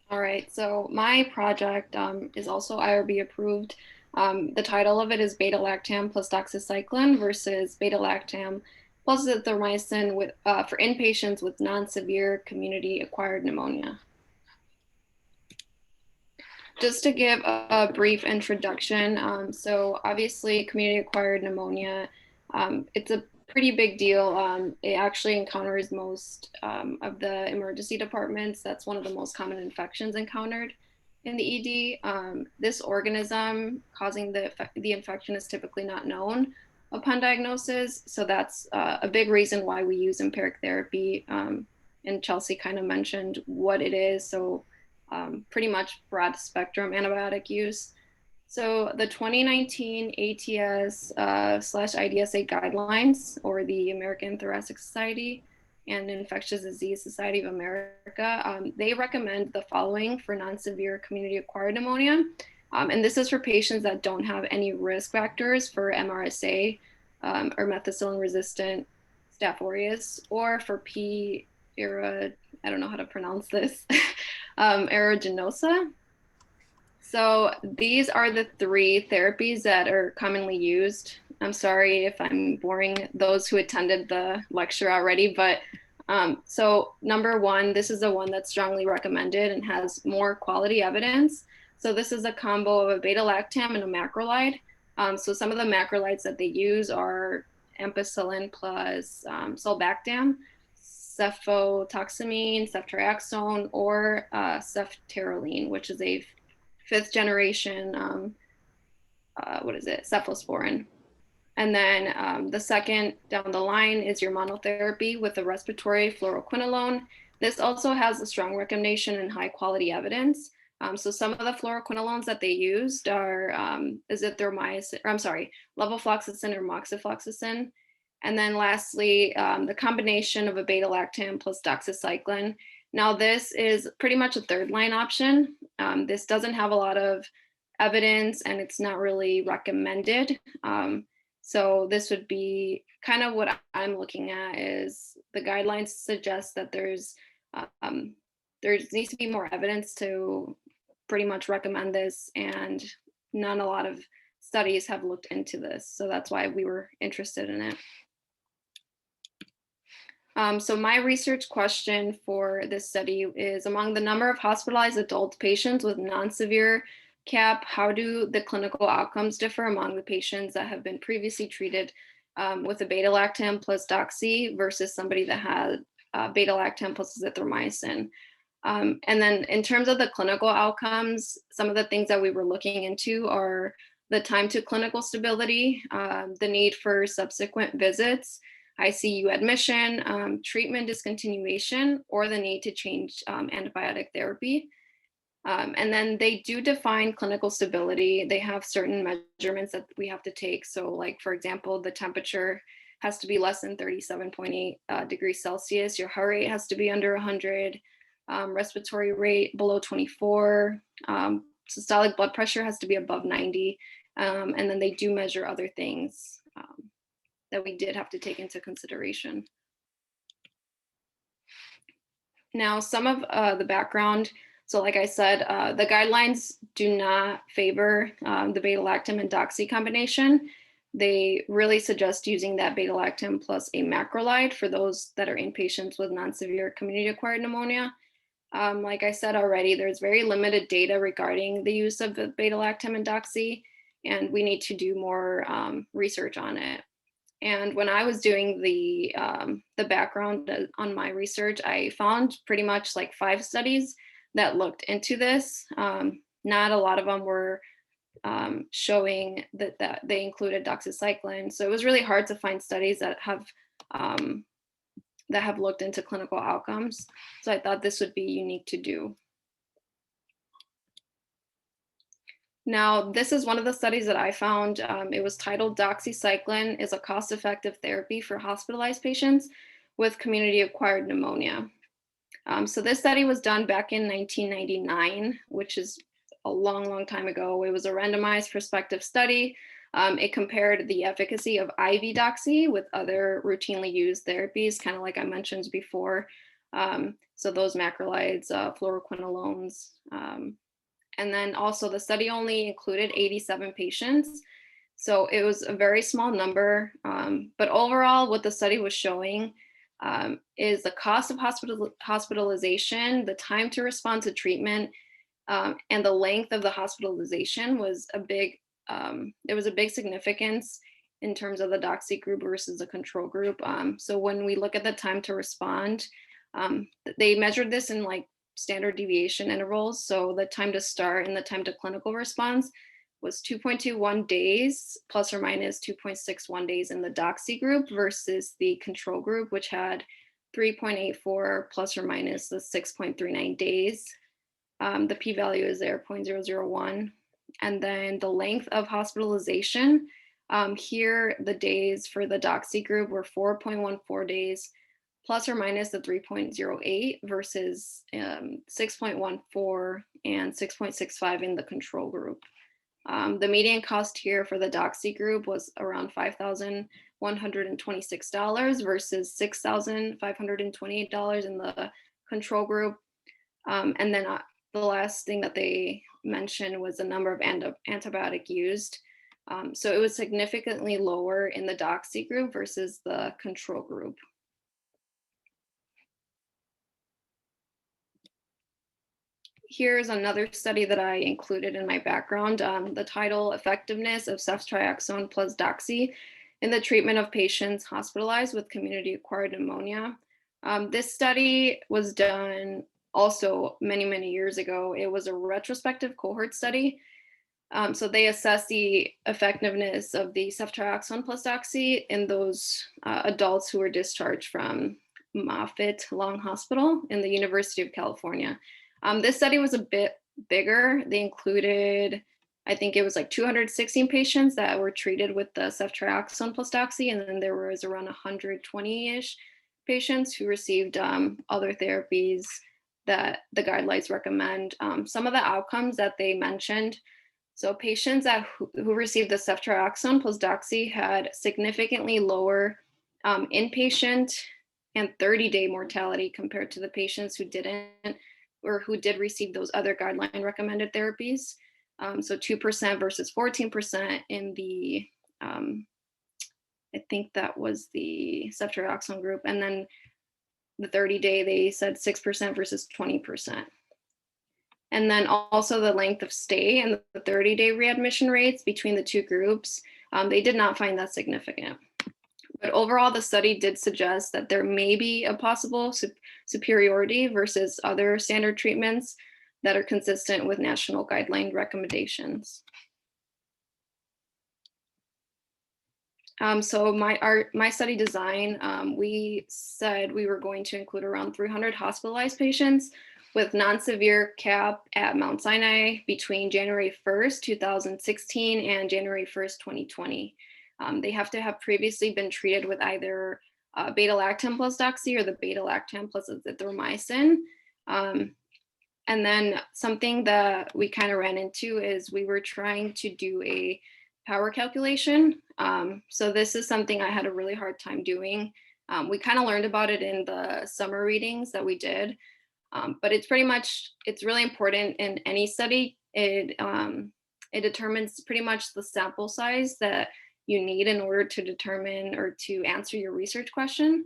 All right, so my project is also IRB approved. The title of it is Beta-Lactam plus Doxycycline versus Beta-Lactam plus Azithromycin for inpatients with non-severe community-acquired pneumonia. Just to give a brief introduction, so obviously community-acquired pneumonia, it's a pretty big deal. It actually encounters most of the emergency departments. That's one of the most common infections encountered in the ED. This organism causing the infection is typically not known upon diagnosis. So that's a big reason why we use empiric therapy. And Chelsea kind of mentioned what it is. So pretty much broad spectrum antibiotic use. So the 2019 ATS/IDSA guidelines, or the American Thoracic Society and Infectious Disease Society of America, they recommend the following for non-severe community-acquired pneumonia. And this is for patients that don't have any risk factors for MRSA or methicillin-resistant Staph aureus, or for I don't know how to pronounce this, aeruginosa. So these are the three therapies that are commonly used. I'm sorry if I'm boring those who attended the lecture already, but so number one, this is the one that's strongly recommended and has more quality evidence. So this is a combo of a beta-lactam and a macrolide. So some of the macrolides that they use are ampicillin plus sulbactam, cefotoxamine, ceftriaxone, or ceftaroline, which is a fifth generation, cephalosporin. And then the second down the line is your monotherapy with the respiratory fluoroquinolone. This also has a strong recommendation and high quality evidence. So some of the fluoroquinolones that they used are azithromycin, levofloxacin or moxifloxacin. And then lastly, the combination of a beta-lactam plus doxycycline. Now this is pretty much a third line option. This doesn't have a lot of evidence and it's not really recommended. So this would be kind of what I'm looking at is the guidelines suggest that there needs to be more evidence to pretty much recommend this, and not a lot of studies have looked into this. So that's why we were interested in it. So my research question for this study is, among the number of hospitalized adult patients with non-severe CAP, how do the clinical outcomes differ among the patients that have been previously treated with a beta-lactam plus doxy versus somebody that had beta-lactam plus azithromycin? And then in terms of the clinical outcomes, some of the things that we were looking into are the time to clinical stability, the need for subsequent visits, ICU admission, treatment discontinuation, or the need to change antibiotic therapy. And then they do define clinical stability. They have certain measurements that we have to take. So like, for example, the temperature has to be less than 37.8 degrees Celsius. Your heart rate has to be under 100, respiratory rate below 24, systolic blood pressure has to be above 90. And then they do measure other things that we did have to take into consideration. Now, some of the background. So like I said, the guidelines do not favor the beta-lactam and doxy combination. They really suggest using that beta-lactam plus a macrolide for those that are in patients with non-severe community-acquired pneumonia. Like I said already, there's very limited data regarding the use of the beta-lactam and doxy, and we need to do more research on it. And when I was doing the background on my research, I found pretty much like 5 studies that looked into this. Not a lot of them were showing that they included doxycycline. So it was really hard to find studies that have looked into clinical outcomes. So I thought this would be unique to do. Now, this is one of the studies that I found. It was titled Doxycycline is a cost-effective therapy for hospitalized patients with community-acquired pneumonia. So this study was done back in 1999, which is a long, long time ago. It was a randomized prospective study. It compared the efficacy of IV doxy with other routinely used therapies, kind of like I mentioned before. So those macrolides, fluoroquinolones. And then also the study only included 87 patients. So it was a very small number. But overall, what the study was showing is the cost of hospitalization, the time to respond to treatment, and the length of the hospitalization was a big, there was a big significance in terms of the doxy group versus the control group. So when we look at the time to respond, they measured this in like standard deviation intervals. So the time to start and the time to clinical response was 2.21 days plus or minus 2.61 days in the doxy group versus the control group, which had 3.84 plus or minus the 6.39 days. The p-value is there, 0.001. And then the length of hospitalization, here the days for the doxy group were 4.14 days plus or minus the 3.08 versus 6.14 and 6.65 in the control group. The median cost here for the doxy group was around $5,126 versus $6,528 in the control group. And then the last thing that they mentioned was the number of antibiotic used. So it was significantly lower in the doxy group versus the control group. Here's another study that I included in my background, the title, Effectiveness of Ceftriaxone plus Doxy in the Treatment of Patients Hospitalized with Community-Acquired Pneumonia. This study was done also many, many years ago. It was a retrospective cohort study. So they assessed the effectiveness of the ceftriaxone plus doxy in those adults who were discharged from Moffitt Long Hospital in the University of California. This study was a bit bigger. They included I think it was like 216 patients that were treated with the ceftriaxone plus doxy, and then there was around 120-ish patients who received other therapies that the guidelines recommend. Some of the outcomes that they mentioned, so patients who received the ceftriaxone plus doxy had significantly lower inpatient and 30-day mortality compared to the patients who didn't, or who did receive those other guideline recommended therapies. So 2% versus 14% in the, I think that was the ceftriaxone group. And then the 30-day, they said 6% versus 20%. And then also the length of stay and the 30-day readmission rates between the two groups, they did not find that significant. But overall, the study did suggest that there may be a possible superiority versus other standard treatments that are consistent with national guideline recommendations. So my study design, we said we were going to include around 300 hospitalized patients with non-severe CAP at Mount Sinai between January 1st, 2016 and January 1st, 2020. They have to have previously been treated with either Beta-Lactam plus doxy or the Beta-Lactam plus Azithromycin. And then something that we kind of ran into is we were trying to do a power calculation. So this is something I had a really hard time doing. We kind of learned about it in the summer readings that we did, but it's really important in any study. It determines pretty much the sample size that you need in order to determine or to answer your research question.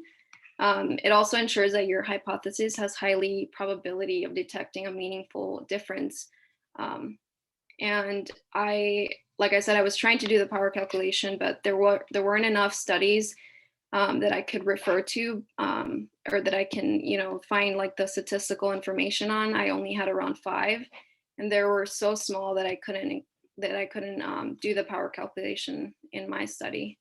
It also ensures that your hypothesis has highly probability of detecting a meaningful difference. And like I said, I was trying to do the power calculation, but there weren't enough studies that I could refer to or that I can, find like the statistical information on. I only had around 5, and they were so small that I couldn't do the power calculation in my study.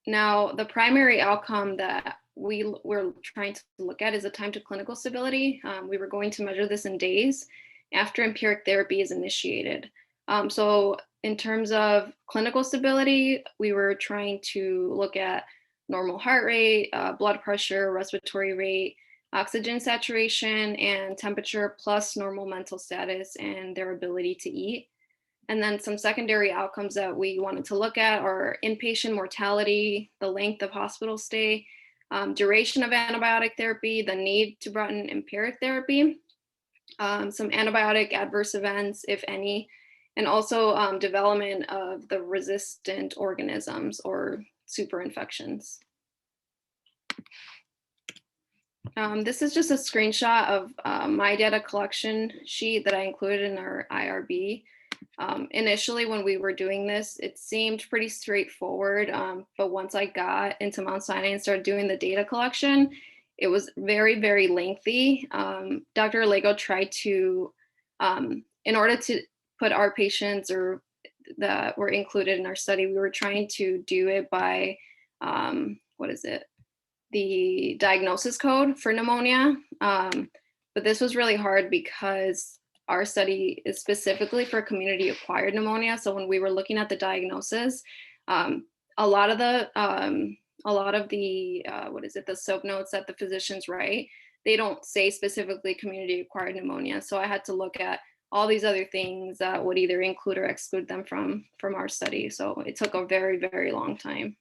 Now, the primary outcome that we were trying to look at is the time to clinical stability. We were going to measure this in days after empiric therapy is initiated. So in terms of clinical stability, we were trying to look at normal heart rate, blood pressure, respiratory rate, oxygen saturation, and temperature, plus normal mental status and their ability to eat. And then some secondary outcomes that we wanted to look at are inpatient mortality, the length of hospital stay, duration of antibiotic therapy, the need to broaden empiric therapy, some antibiotic adverse events, if any, and also development of the resistant organisms or superinfections. This is just a screenshot of my data collection sheet that I included in our IRB. Initially, when we were doing this, it seemed pretty straightforward, but once I got into Mount Sinai and started doing the data collection, it was very, very lengthy. Dr. Alegro tried to, in order to put our patients or that were included in our study, we were trying to do it by, the diagnosis code for pneumonia. But this was really hard because our study is specifically for community acquired pneumonia. So when we were looking at the diagnosis, a lot of the SOAP notes that the physicians write, they don't say specifically community acquired pneumonia. So I had to look at all these other things that would either include or exclude them from our study. So it took a very, very long time.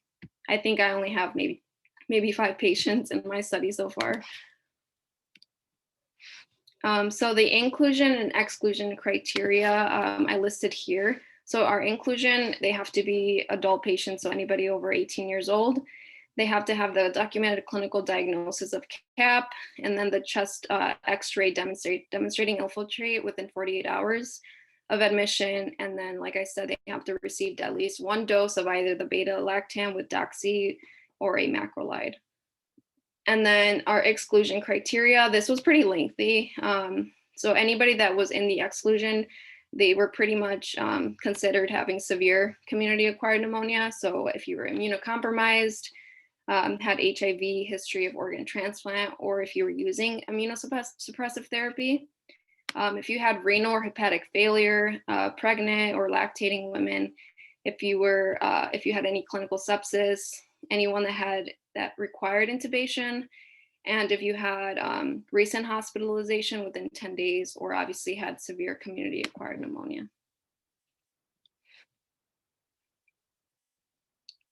I think I only have maybe 5 patients in my study so far. So the inclusion and exclusion criteria I listed here. So our inclusion, they have to be adult patients, so anybody over 18 years old. They have to have the documented clinical diagnosis of CAP, and then the chest X-ray demonstrating infiltrate within 48 hours of admission. And then, like I said, they have to receive at least 1 dose of either the Beta-Lactam with doxy or a macrolide. And then our exclusion criteria, this was pretty lengthy. So anybody that was in the exclusion, they were pretty much considered having severe community-acquired pneumonia. So if you were immunocompromised, had HIV, history of organ transplant, or if you were using immunosuppressive therapy. If you had renal or hepatic failure, pregnant or lactating women, if you had any clinical sepsis, anyone that required intubation, and if you had recent hospitalization within 10 days, or obviously had severe community-acquired pneumonia.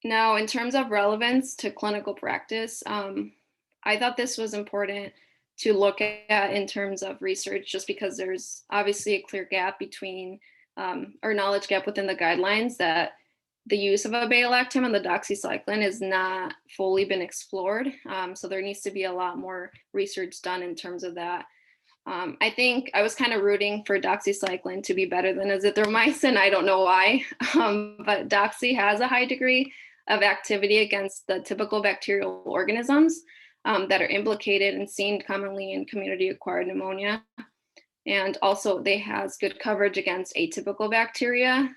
Now, in terms of relevance to clinical practice, I thought this was important to look at in terms of research, just because there's obviously a clear gap between, or knowledge gap within the guidelines, that the use of a Beta-Lactam and the Doxycycline has not fully been explored. So there needs to be a lot more research done in terms of that. I think I was kind of rooting for Doxycycline to be better than Azithromycin. I don't know why, but Doxy has a high degree of activity against the typical bacterial organisms that are implicated and seen commonly in community-acquired pneumonia. And also they has good coverage against atypical bacteria.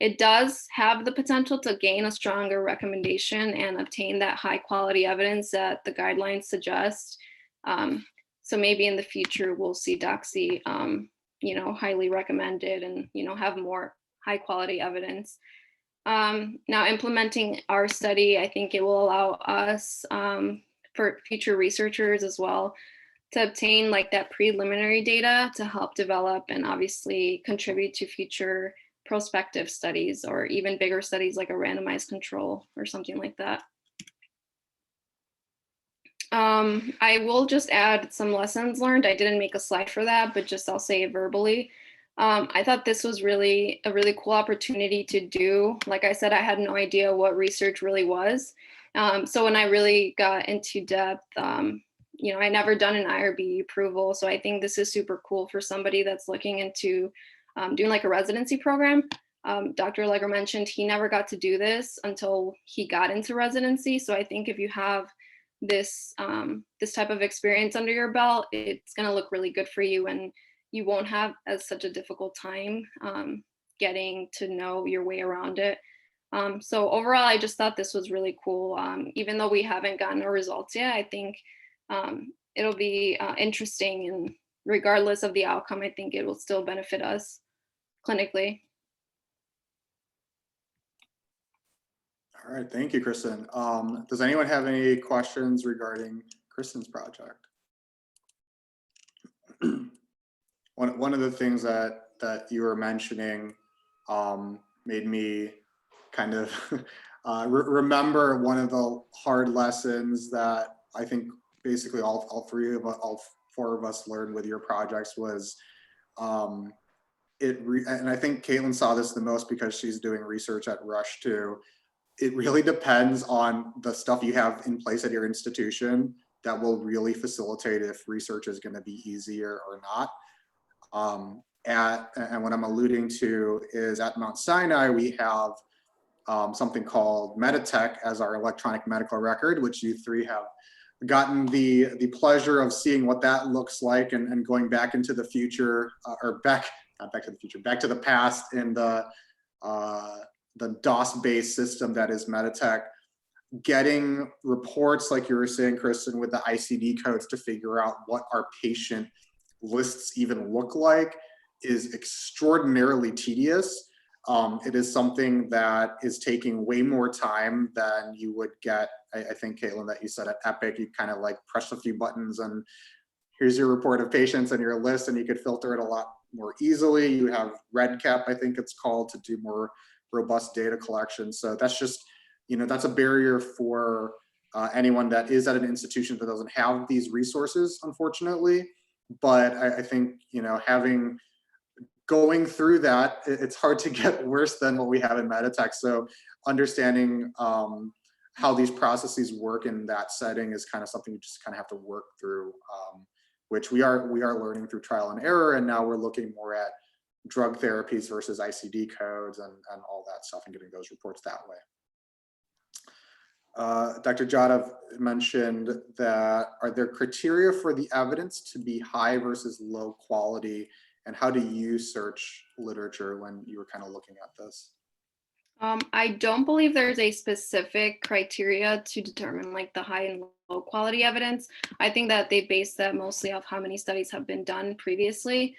It does have the potential to gain a stronger recommendation and obtain that high quality evidence that the guidelines suggest. So maybe in the future we'll see Doxy, highly recommended and, have more high quality evidence. Now implementing our study, I think it will allow us, for future researchers as well, to obtain like that preliminary data to help develop and obviously contribute to future prospective studies, or even bigger studies like a randomized control or something like that. I will just add some lessons learned. I didn't make a slide for that, but just I'll say it verbally. I thought this was really a really cool opportunity to do. Like I said, I had no idea what research really was. So when I really got into depth, I never done an IRB approval. So I think this is super cool for somebody that's looking into doing like a residency program. Dr. Alegro mentioned he never got to do this until he got into residency. So I think if you have this type of experience under your belt, it's going to look really good for you, and you won't have as such a difficult time getting to know your way around it. So overall, I just thought this was really cool. Even though we haven't gotten our results yet, I think it'll be interesting, and regardless of the outcome, I think it will still benefit us clinically. All right, thank you, Kristen. Does anyone have any questions regarding Kristen's project? One of the things that you were mentioning made me kind of remember one of the hard lessons that I think basically all four of us learned with your projects was, and I think Kaitlin saw this the most because she's doing research at Rush too. It really depends on the stuff you have in place at your institution that will really facilitate if research is going to be easier or not. And what I'm alluding to is at Mount Sinai, we have something called Meditech as our electronic medical record, which you three have gotten the pleasure of seeing what that looks like, and going back into the future, or back to the past in the DOS-based system that is Meditech, getting reports like you were saying, Kristen, with the ICD codes to figure out what our patient lists even look like is extraordinarily tedious. It is something that is taking way more time than you would get. I think, Kaitlin, that you said at Epic, you kind of like press a few buttons and here's your report of patients and your list, and you could filter it a lot more easily. You have REDCap, I think it's called, to do more robust data collection. So that's just, that's a barrier for anyone that is at an institution that doesn't have these resources, unfortunately. But I think, going through that, it's hard to get worse than what we have in Meditech. So understanding how these processes work in that setting is kind of something you just kind of have to work through, which we are learning through trial and error. And now we're looking more at drug therapies versus ICD codes and all that stuff, and getting those reports that way. Dr. Jadhav mentioned that, are there criteria for the evidence to be high versus low quality, and how do you search literature when you were kind of looking at this? I don't believe there's a specific criteria to determine like the high and quality evidence. I think that they base that mostly off how many studies have been done previously.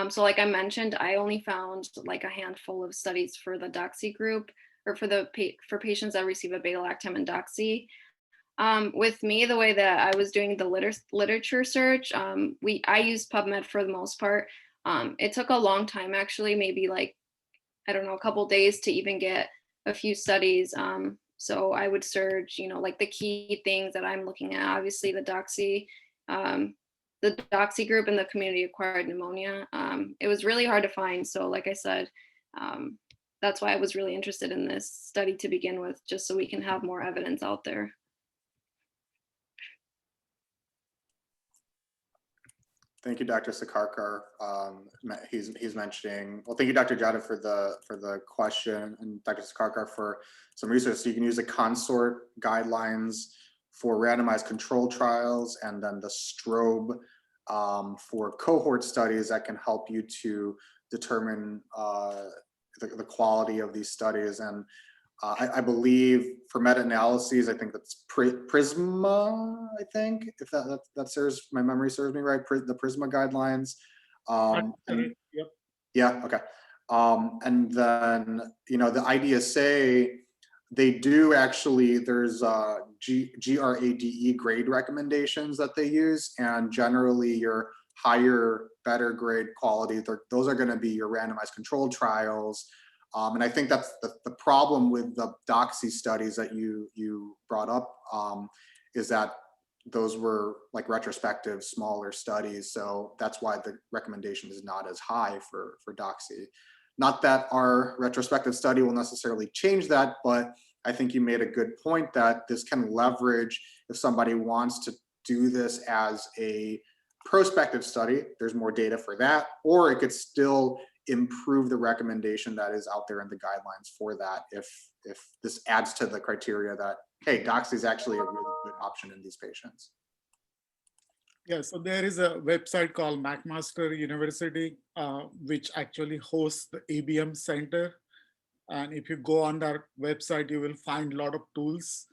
So like I mentioned, I only found like a handful of studies for the doxy group, or for patients that receive a beta-lactam and doxy. With me, the way that I was doing the literature search, I used PubMed for the most part. It took a long time, actually, maybe like, I don't know, a couple days to even get a few studies. So I would search, like the key things that I'm looking at, obviously the doxy group and the community acquired pneumonia. It was really hard to find. So like I said, that's why I was really interested in this study to begin with, just so we can have more evidence out there. Thank you, Dr. Sakarkar. He's mentioning, well, thank you, Dr. Jada, for the question, and Dr. Sakarkar for some research. So you can use the consort guidelines for randomized control trials, and then the strobe for cohort studies that can help you to determine the quality of these studies. And I believe for meta-analyses, I think that's Prisma, I think, if that serves, my memory serves me right, the Prisma guidelines. Yep. Yeah, okay. And then, the IDSA, they do actually, there's GRADE grade recommendations that they use, and generally your higher, better grade quality, those are gonna be your randomized controlled trials. And I think that's the problem with the doxy studies that you brought up, is that those were like retrospective, smaller studies. So that's why the recommendation is not as high for doxy. Not that our retrospective study will necessarily change that, but I think you made a good point that this can leverage if somebody wants to do this as a prospective study, there's more data for that, or it could still improve the recommendation that is out there in the guidelines for that if this adds to the criteria that, hey, doxy is actually a really good option in these patients. Yeah, so there is a website called McMaster University, which actually hosts the ABM Center. And if you go on that website, you will find a lot of tools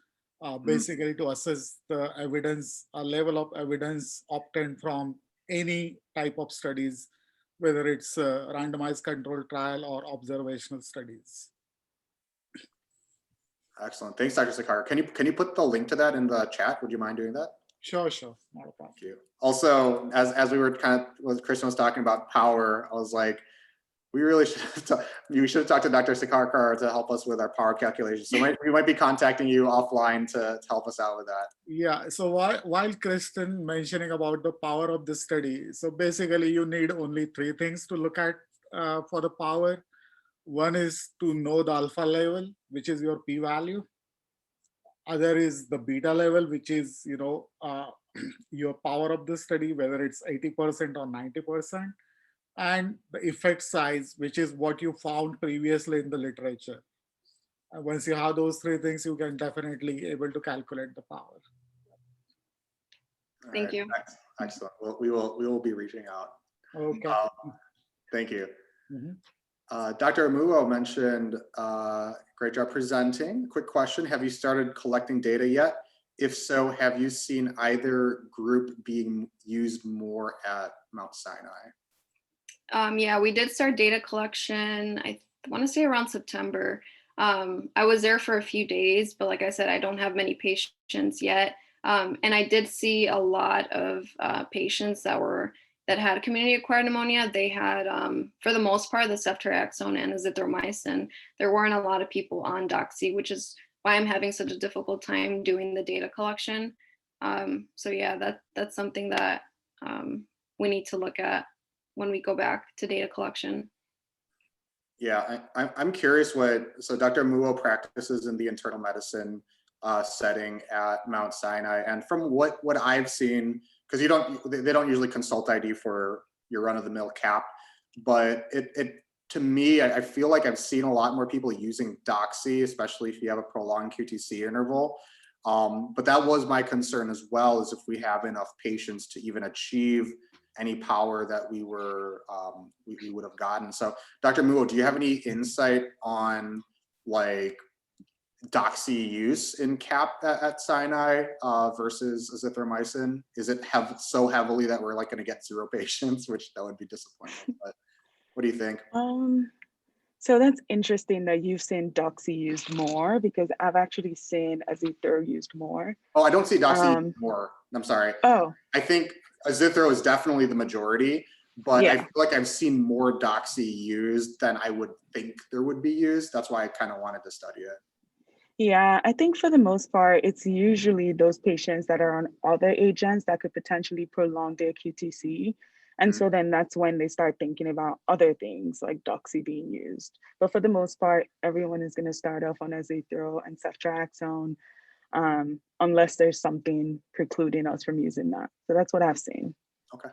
basically to assess the evidence, level of evidence obtained from any type of studies, whether it's a randomized controlled trial or observational studies. Excellent. Thanks, Dr. Sakar. Can you put the link to that in the chat? Would you mind doing that? Sure, not a problem. Thank you. Also, as we were what Kristen was talking about power, I was like, we really should have talked to Dr. Sakarkar to help us with our power calculations. So we might be contacting you offline to help us out with that. Yeah, so while Kristen mentioning about the power of the study, so basically you need only 3 things to look at for the power. One is to know the alpha level, which is your p-value. Other is the beta level, which is your power of the study, whether it's 80% or 90%. And the effect size, which is what you found previously in the literature. Once you have those 3 things, you can definitely able to calculate the power. Thank you. Excellent. Well, we will be reaching out. Okay. Thank you. Mm-hmm. Dr. Amuo mentioned, great job presenting. Quick question, have you started collecting data yet? If so, have you seen either group being used more at Mount Sinai? Yeah, we did start data collection, I want to say around September. I was there for a few days, but like I said, I don't have many patients yet. And I did see a lot of patients that had community acquired pneumonia. They had, for the most part, the ceftriaxone and azithromycin. There weren't a lot of people on doxy, which is why I'm having such a difficult time doing the data collection. So yeah, that's something that we need to look at when we go back to data collection. Yeah, I'm curious so Dr. Muo practices in the internal medicine setting at Mount Sinai, and from what I've seen, because they don't usually consult ID for your run-of-the-mill cap, but it to me, I feel like I've seen a lot more people using doxy, especially if you have a prolonged QTC interval. But that was my concern as well, is if we have enough patients to even achieve any power that we would have gotten. So Dr. Muo, do you have any insight on like doxy use in CAP at Sinai versus azithromycin? Is it so heavily that we're like going to get 0 patients, which that would be disappointing, but what do you think? So that's interesting that you've seen doxy used more, because I've actually seen azithro used more. Oh, I don't see doxy used more. I'm sorry. Oh, I think azithro is definitely the majority, but I feel like I've seen more doxy used than I would think there would be used. That's why I kind of wanted to study it. yeah, I think for the most part, it's usually those patients that are on other agents that could potentially prolong their QTC. And so then that's when they start thinking about other things like doxy being used. But for the most part, everyone is going to start off on azithro and ceftriaxone, unless there's something precluding us from using that. So that's what I've seen. Okay.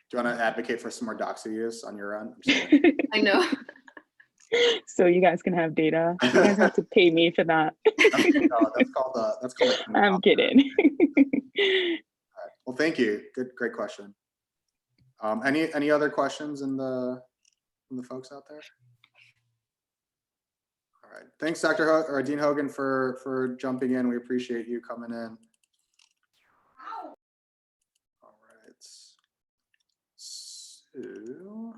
Do you want to advocate for some more doxy use on your end? I know. So you guys can have data. You guys have to pay me for that. No, that's called I'm kidding. All right. Well, thank you. Great question. Any other questions from the folks out there? All right. Thanks, Dean Hogan, for jumping in. We appreciate you coming in. All right. So,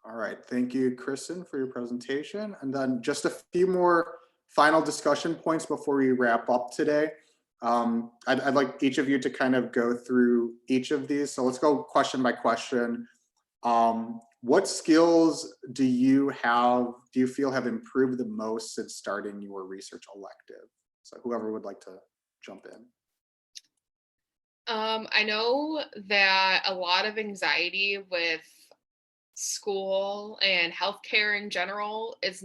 all right. Thank you, Kristen, for your presentation. And then just a few more final discussion points before we wrap up today. I'd like each of you to kind of go through each of these. So let's go question by question. What skills do you feel have improved the most since starting your research elective? So whoever would like to jump in. I know that a lot of anxiety with school and healthcare in general is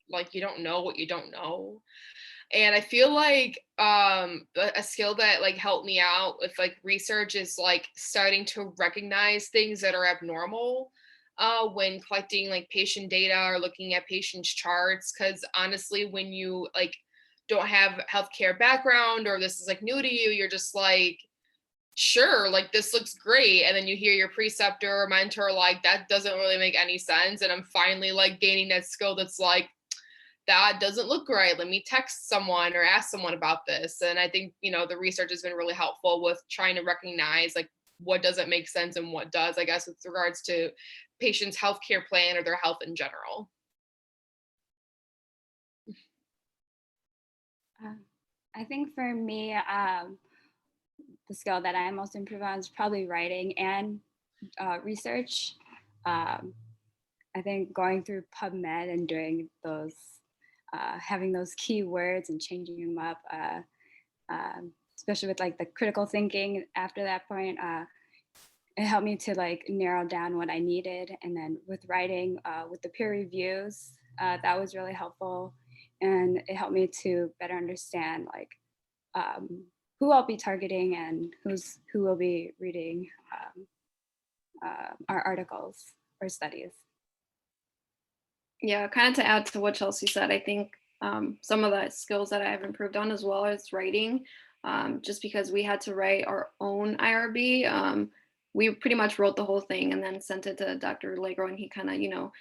like, you don't know what you don't know. And I feel like a skill that like helped me out with like research is like starting to recognize things that are abnormal when collecting like patient data or looking at patients' charts. Because honestly, when you like don't have healthcare background or this is like new to you, you're just like, sure, like this looks great. And then you hear your preceptor or mentor like, that doesn't really make any sense. And I'm finally like gaining that skill that's like, that doesn't look right. Let me text someone or ask someone about this. And I think, the research has been really helpful with trying to recognize like what doesn't make sense and what does, I guess, with regards to patients' healthcare plan or their health in general. I think for me, the skill that I most improve on is probably writing and research. I think going through PubMed and doing those, having those keywords and changing them up, especially with like the critical thinking after that point, it helped me to like narrow down what I needed. And then with writing, with the peer reviews, that was really helpful. And it helped me to better understand like who I'll be targeting and who will be reading our articles or studies. Yeah, kind of to add to what Chelsea said, I think some of the skills that I've improved on as well as writing, just because we had to write our own IRB. We pretty much wrote the whole thing and then sent it to Dr. Alegro, and he kind of,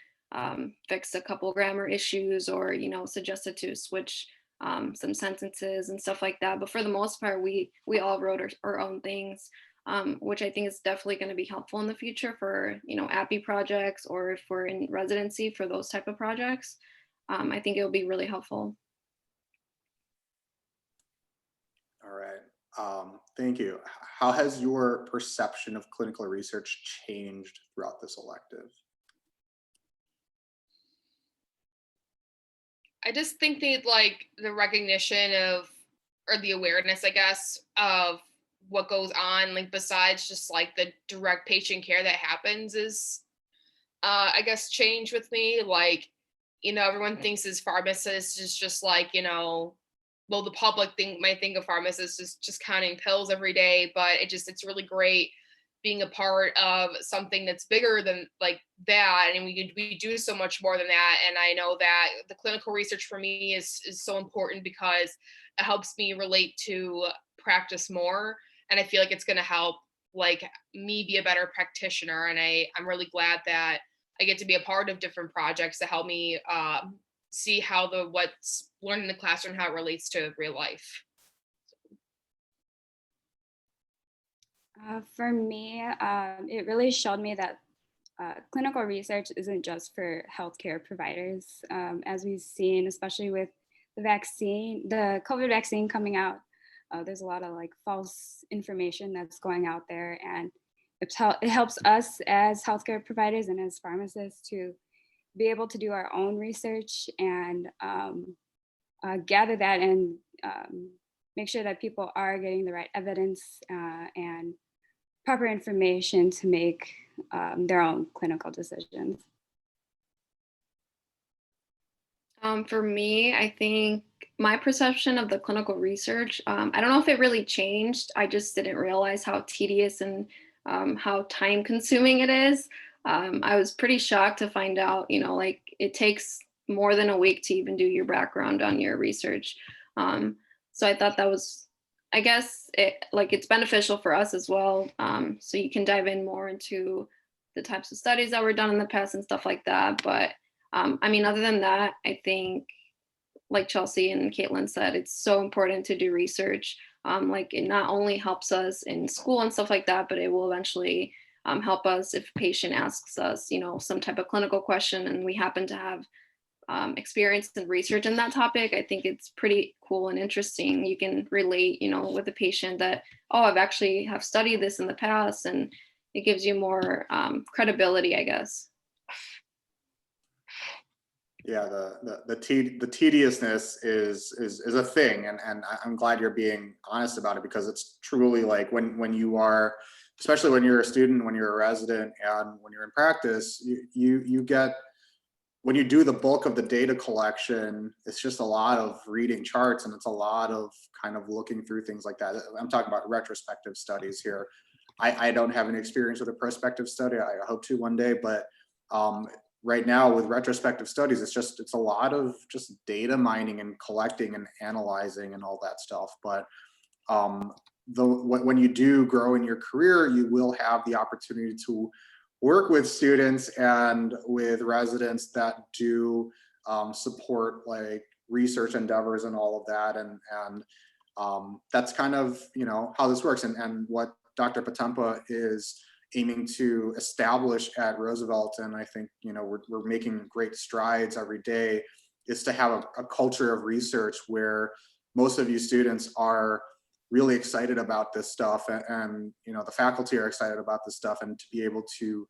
fixed a couple grammar issues or, suggested to switch some sentences and stuff like that. But for the most part, we all wrote our own things. Which I think is definitely going to be helpful in the future for, API projects, or if we're in residency for those type of projects. I think it will be really helpful. All right. Thank you. How has your perception of clinical research changed throughout this elective? I just think that like the recognition of, or the awareness, I guess, of what goes on, like besides just like the direct patient care that happens is, I guess, change with me. Like, everyone thinks as pharmacists is just like, well, the public might think of pharmacists as just counting pills every day, but it's really great being a part of something that's bigger than like that. And we do so much more than that. And I know that the clinical research for me is so important because it helps me relate to practice more. And I feel like it's going to help like me be a better practitioner. And I'm really glad that I get to be a part of different projects to help me see how what's learned in the classroom, how it relates to real life. For me, it really showed me that clinical research isn't just for healthcare providers. As we've seen, especially with the COVID vaccine coming out, there's a lot of like false information that's going out there, and it helps us as healthcare providers and as pharmacists to be able to do our own research and gather that and make sure that people are getting the right evidence and proper information to make their own clinical decisions. For me, I think my perception of the clinical research, I don't know if it really changed. I just didn't realize how tedious and how time consuming it is. I was pretty shocked to find out, like it takes more than a week to even do your background on your research. So I thought that was, I guess, it's beneficial for us as well. So you can dive in more into the types of studies that were done in the past and stuff like that. But I mean, other than that, I think, like Chelsea and Kaitlin said, it's so important to do research. Like it not only helps us in school and stuff like that, but it will eventually help us if a patient asks us, some type of clinical question and we happen to have experience and research in that topic. I think it's pretty cool and interesting. You can relate, with a patient that, oh, I've actually have studied this in the past, and it gives you more credibility, I guess. Yeah, the tediousness is a thing, and I'm glad you're being honest about it, because it's truly like when you are, especially when you're a student, when you're a resident, and when you're in practice, you get, when you do the bulk of the data collection, it's just a lot of reading charts, and it's a lot of kind of looking through things like that. I'm talking about retrospective studies here. I don't have any experience with a prospective study. I hope to one day, but right now with retrospective studies, it's a lot of just data mining and collecting and analyzing and all that stuff. But when you do grow in your career, you will have the opportunity to work with students and with residents that do support like research endeavors and all of that. And that's kind of, how this works, and what Dr. Potempa is aiming to establish at Roosevelt. And I think, we're making great strides every day, is to have a culture of research where most of you students are really excited about this stuff, and the faculty are excited about this stuff, and to be able to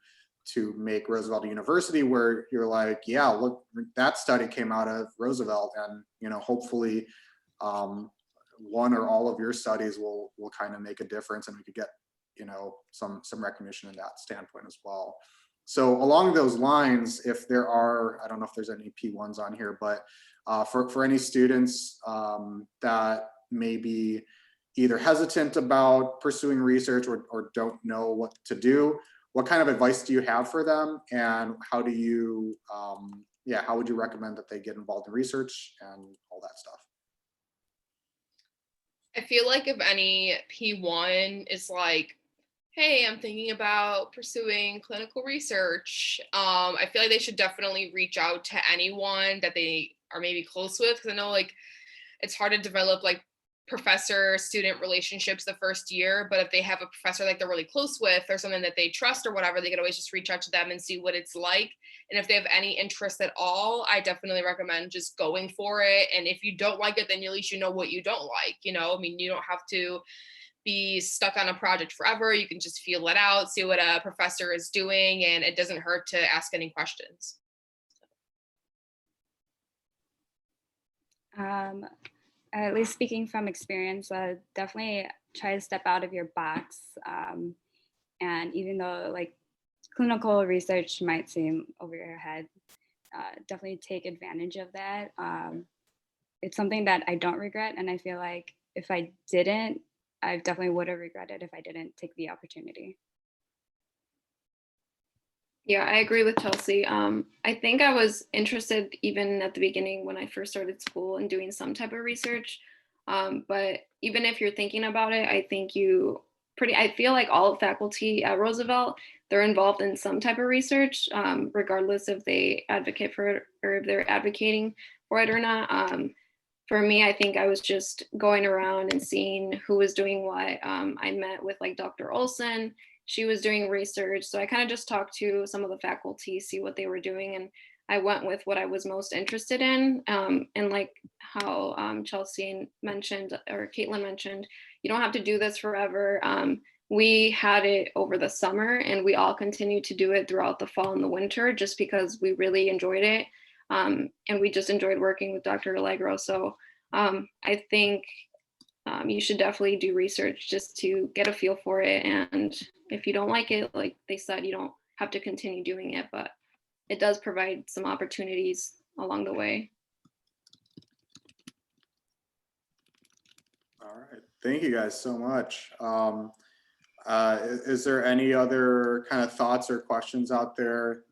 make University where you're like, yeah, look, that study came out of Roosevelt, and hopefully one or all of your studies will kind of make a difference, and we could get some recognition in that standpoint as well. So along those lines, if there are, I don't know if there's any P1s on here, but for any students that may be either hesitant about pursuing research or don't know what to do, what kind of advice do you have for them, and how do you, how would you recommend that they get involved in research and all that stuff? I feel like if any P1 is like, hey, I'm thinking about pursuing clinical research, I feel like they should definitely reach out to anyone that they are maybe close with, because I know like it's hard to develop like professor-student relationships the first year, but if they have a professor like they're really close with or something that they trust or whatever, they could always just reach out to them and see what it's like. And if they have any interest at all, I definitely recommend just going for it. And if you don't like it, then at least you know what you don't like. I mean, you don't have to be stuck on a project forever. You can just feel it out, see what a professor is doing, and it doesn't hurt to ask any questions. At least speaking from experience, definitely try to step out of your box. And even though like clinical research might seem over your head, definitely take advantage of that. It's something that I don't regret. And I feel like if I didn't, I definitely would have regretted if I didn't take the opportunity. Yeah, I agree with Chelsea. I think I was interested even at the beginning when I first started school and doing some type of research. But even if you're thinking about it, I think you I feel like all faculty at Roosevelt, they're involved in some type of research, regardless if they advocate for it or if they're advocating for it or not. For me, I think I was just going around and seeing who was doing what. I met with like Dr. Olson. She was doing research. So I kind of just talked to some of the faculty, see what they were doing. And I went with what I was most interested in. And like how Chelsea mentioned, or Kaitlin mentioned, you don't have to do this forever. We had it over the summer and we all continued to do it throughout the fall and the winter just because we really enjoyed it. And we just enjoyed working with Dr. Alegro. So I think you should definitely do research just to get a feel for it. And if you don't like it, like they said, you don't have to continue doing it, but it does provide some opportunities along the way. All right, thank you guys so much. Is there any other kind of thoughts or questions out there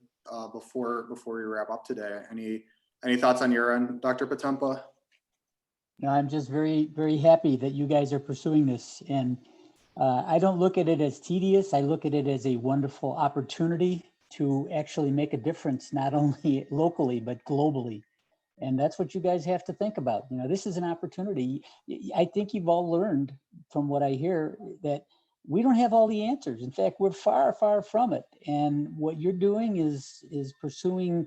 before we wrap up today? Any thoughts on your end, Dr. Potempa? No, I'm just very, very happy that you guys are pursuing this. And I don't look at it as tedious. I look at it as a wonderful opportunity to actually make a difference, not only locally, but globally. And that's what you guys have to think about. You know, this is an opportunity. I think you've all learned from what I hear that we don't have all the answers. In fact, we're far, far from it. And what you're doing is pursuing,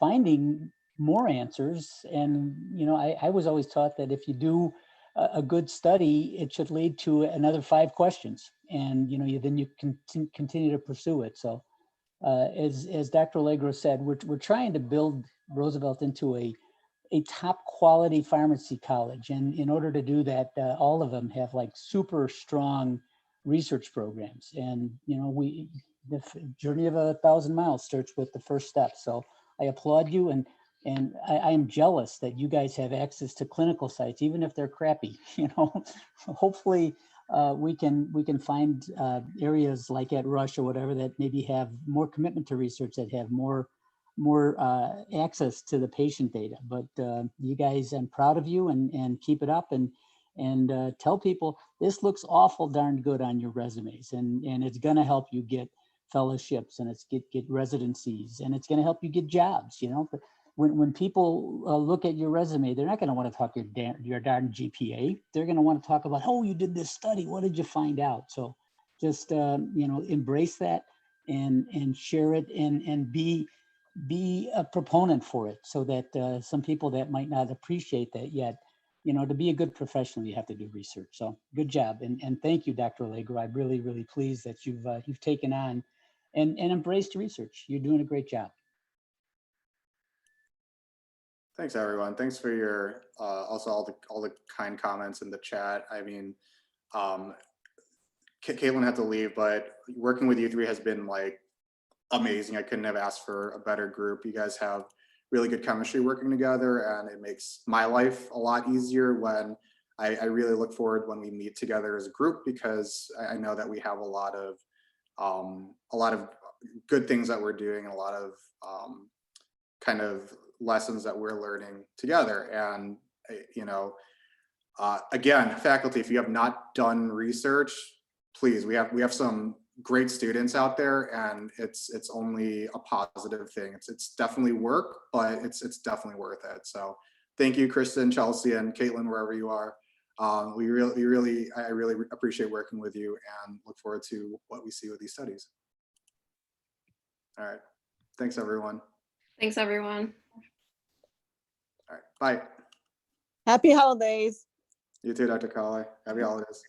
finding more answers. And, you know, I was always taught that if you do a good study, it should lead to another 5 questions. And, you know, then you can continue to pursue it. So as Dr. Alegro said, we're trying to build Roosevelt into a top quality pharmacy college. And in order to do that, all of them have like super strong research programs. And, you know, the journey of 1,000 miles starts with the first step. So I applaud you. And I am jealous that you guys have access to clinical sites, even if they're crappy. You know, hopefully we can find areas like at Rush or whatever that maybe have more commitment to research, that have more access to the patient data. But you guys, I'm proud of you, and keep it up, and tell people this looks awful darn good on your resumes, and it's going to help you get fellowships, and it's get residencies, and it's going to help you get jobs. You know, but when people look at your resume, they're not going to want to talk your darn GPA. They're going to want to talk about, oh, you did this study. What did you find out? So just you know, embrace that and share it, and be a proponent for it, so that some people that might not appreciate that yet, you know, to be a good professional, you have to do research. So good job. And thank you, Dr. Alegro. I'm really, really pleased that you've taken on and embraced research. You're doing a great job. Thanks, everyone. Thanks for your also all the kind comments in the chat. I mean, Kaitlin had to leave, but working with you three has been like amazing. I couldn't have asked for a better group. You guys have really good chemistry working together, and it makes my life a lot easier when I really look forward when we meet together as a group, because I know that we have a lot of good things that we're doing, and a lot of kind of lessons that we're learning together. And you know, again, faculty, if you have not done research, please, we have some great students out there, and it's only a positive thing. It's definitely work, but it's definitely worth it. So thank you, Kristen, Chelsea, and Kaitlin, wherever you are. I really appreciate working with you, and look forward to what we see with these studies. All right, thanks everyone. Thanks, everyone. All right, bye. Happy holidays. You too, Dr. Kale. Happy holidays.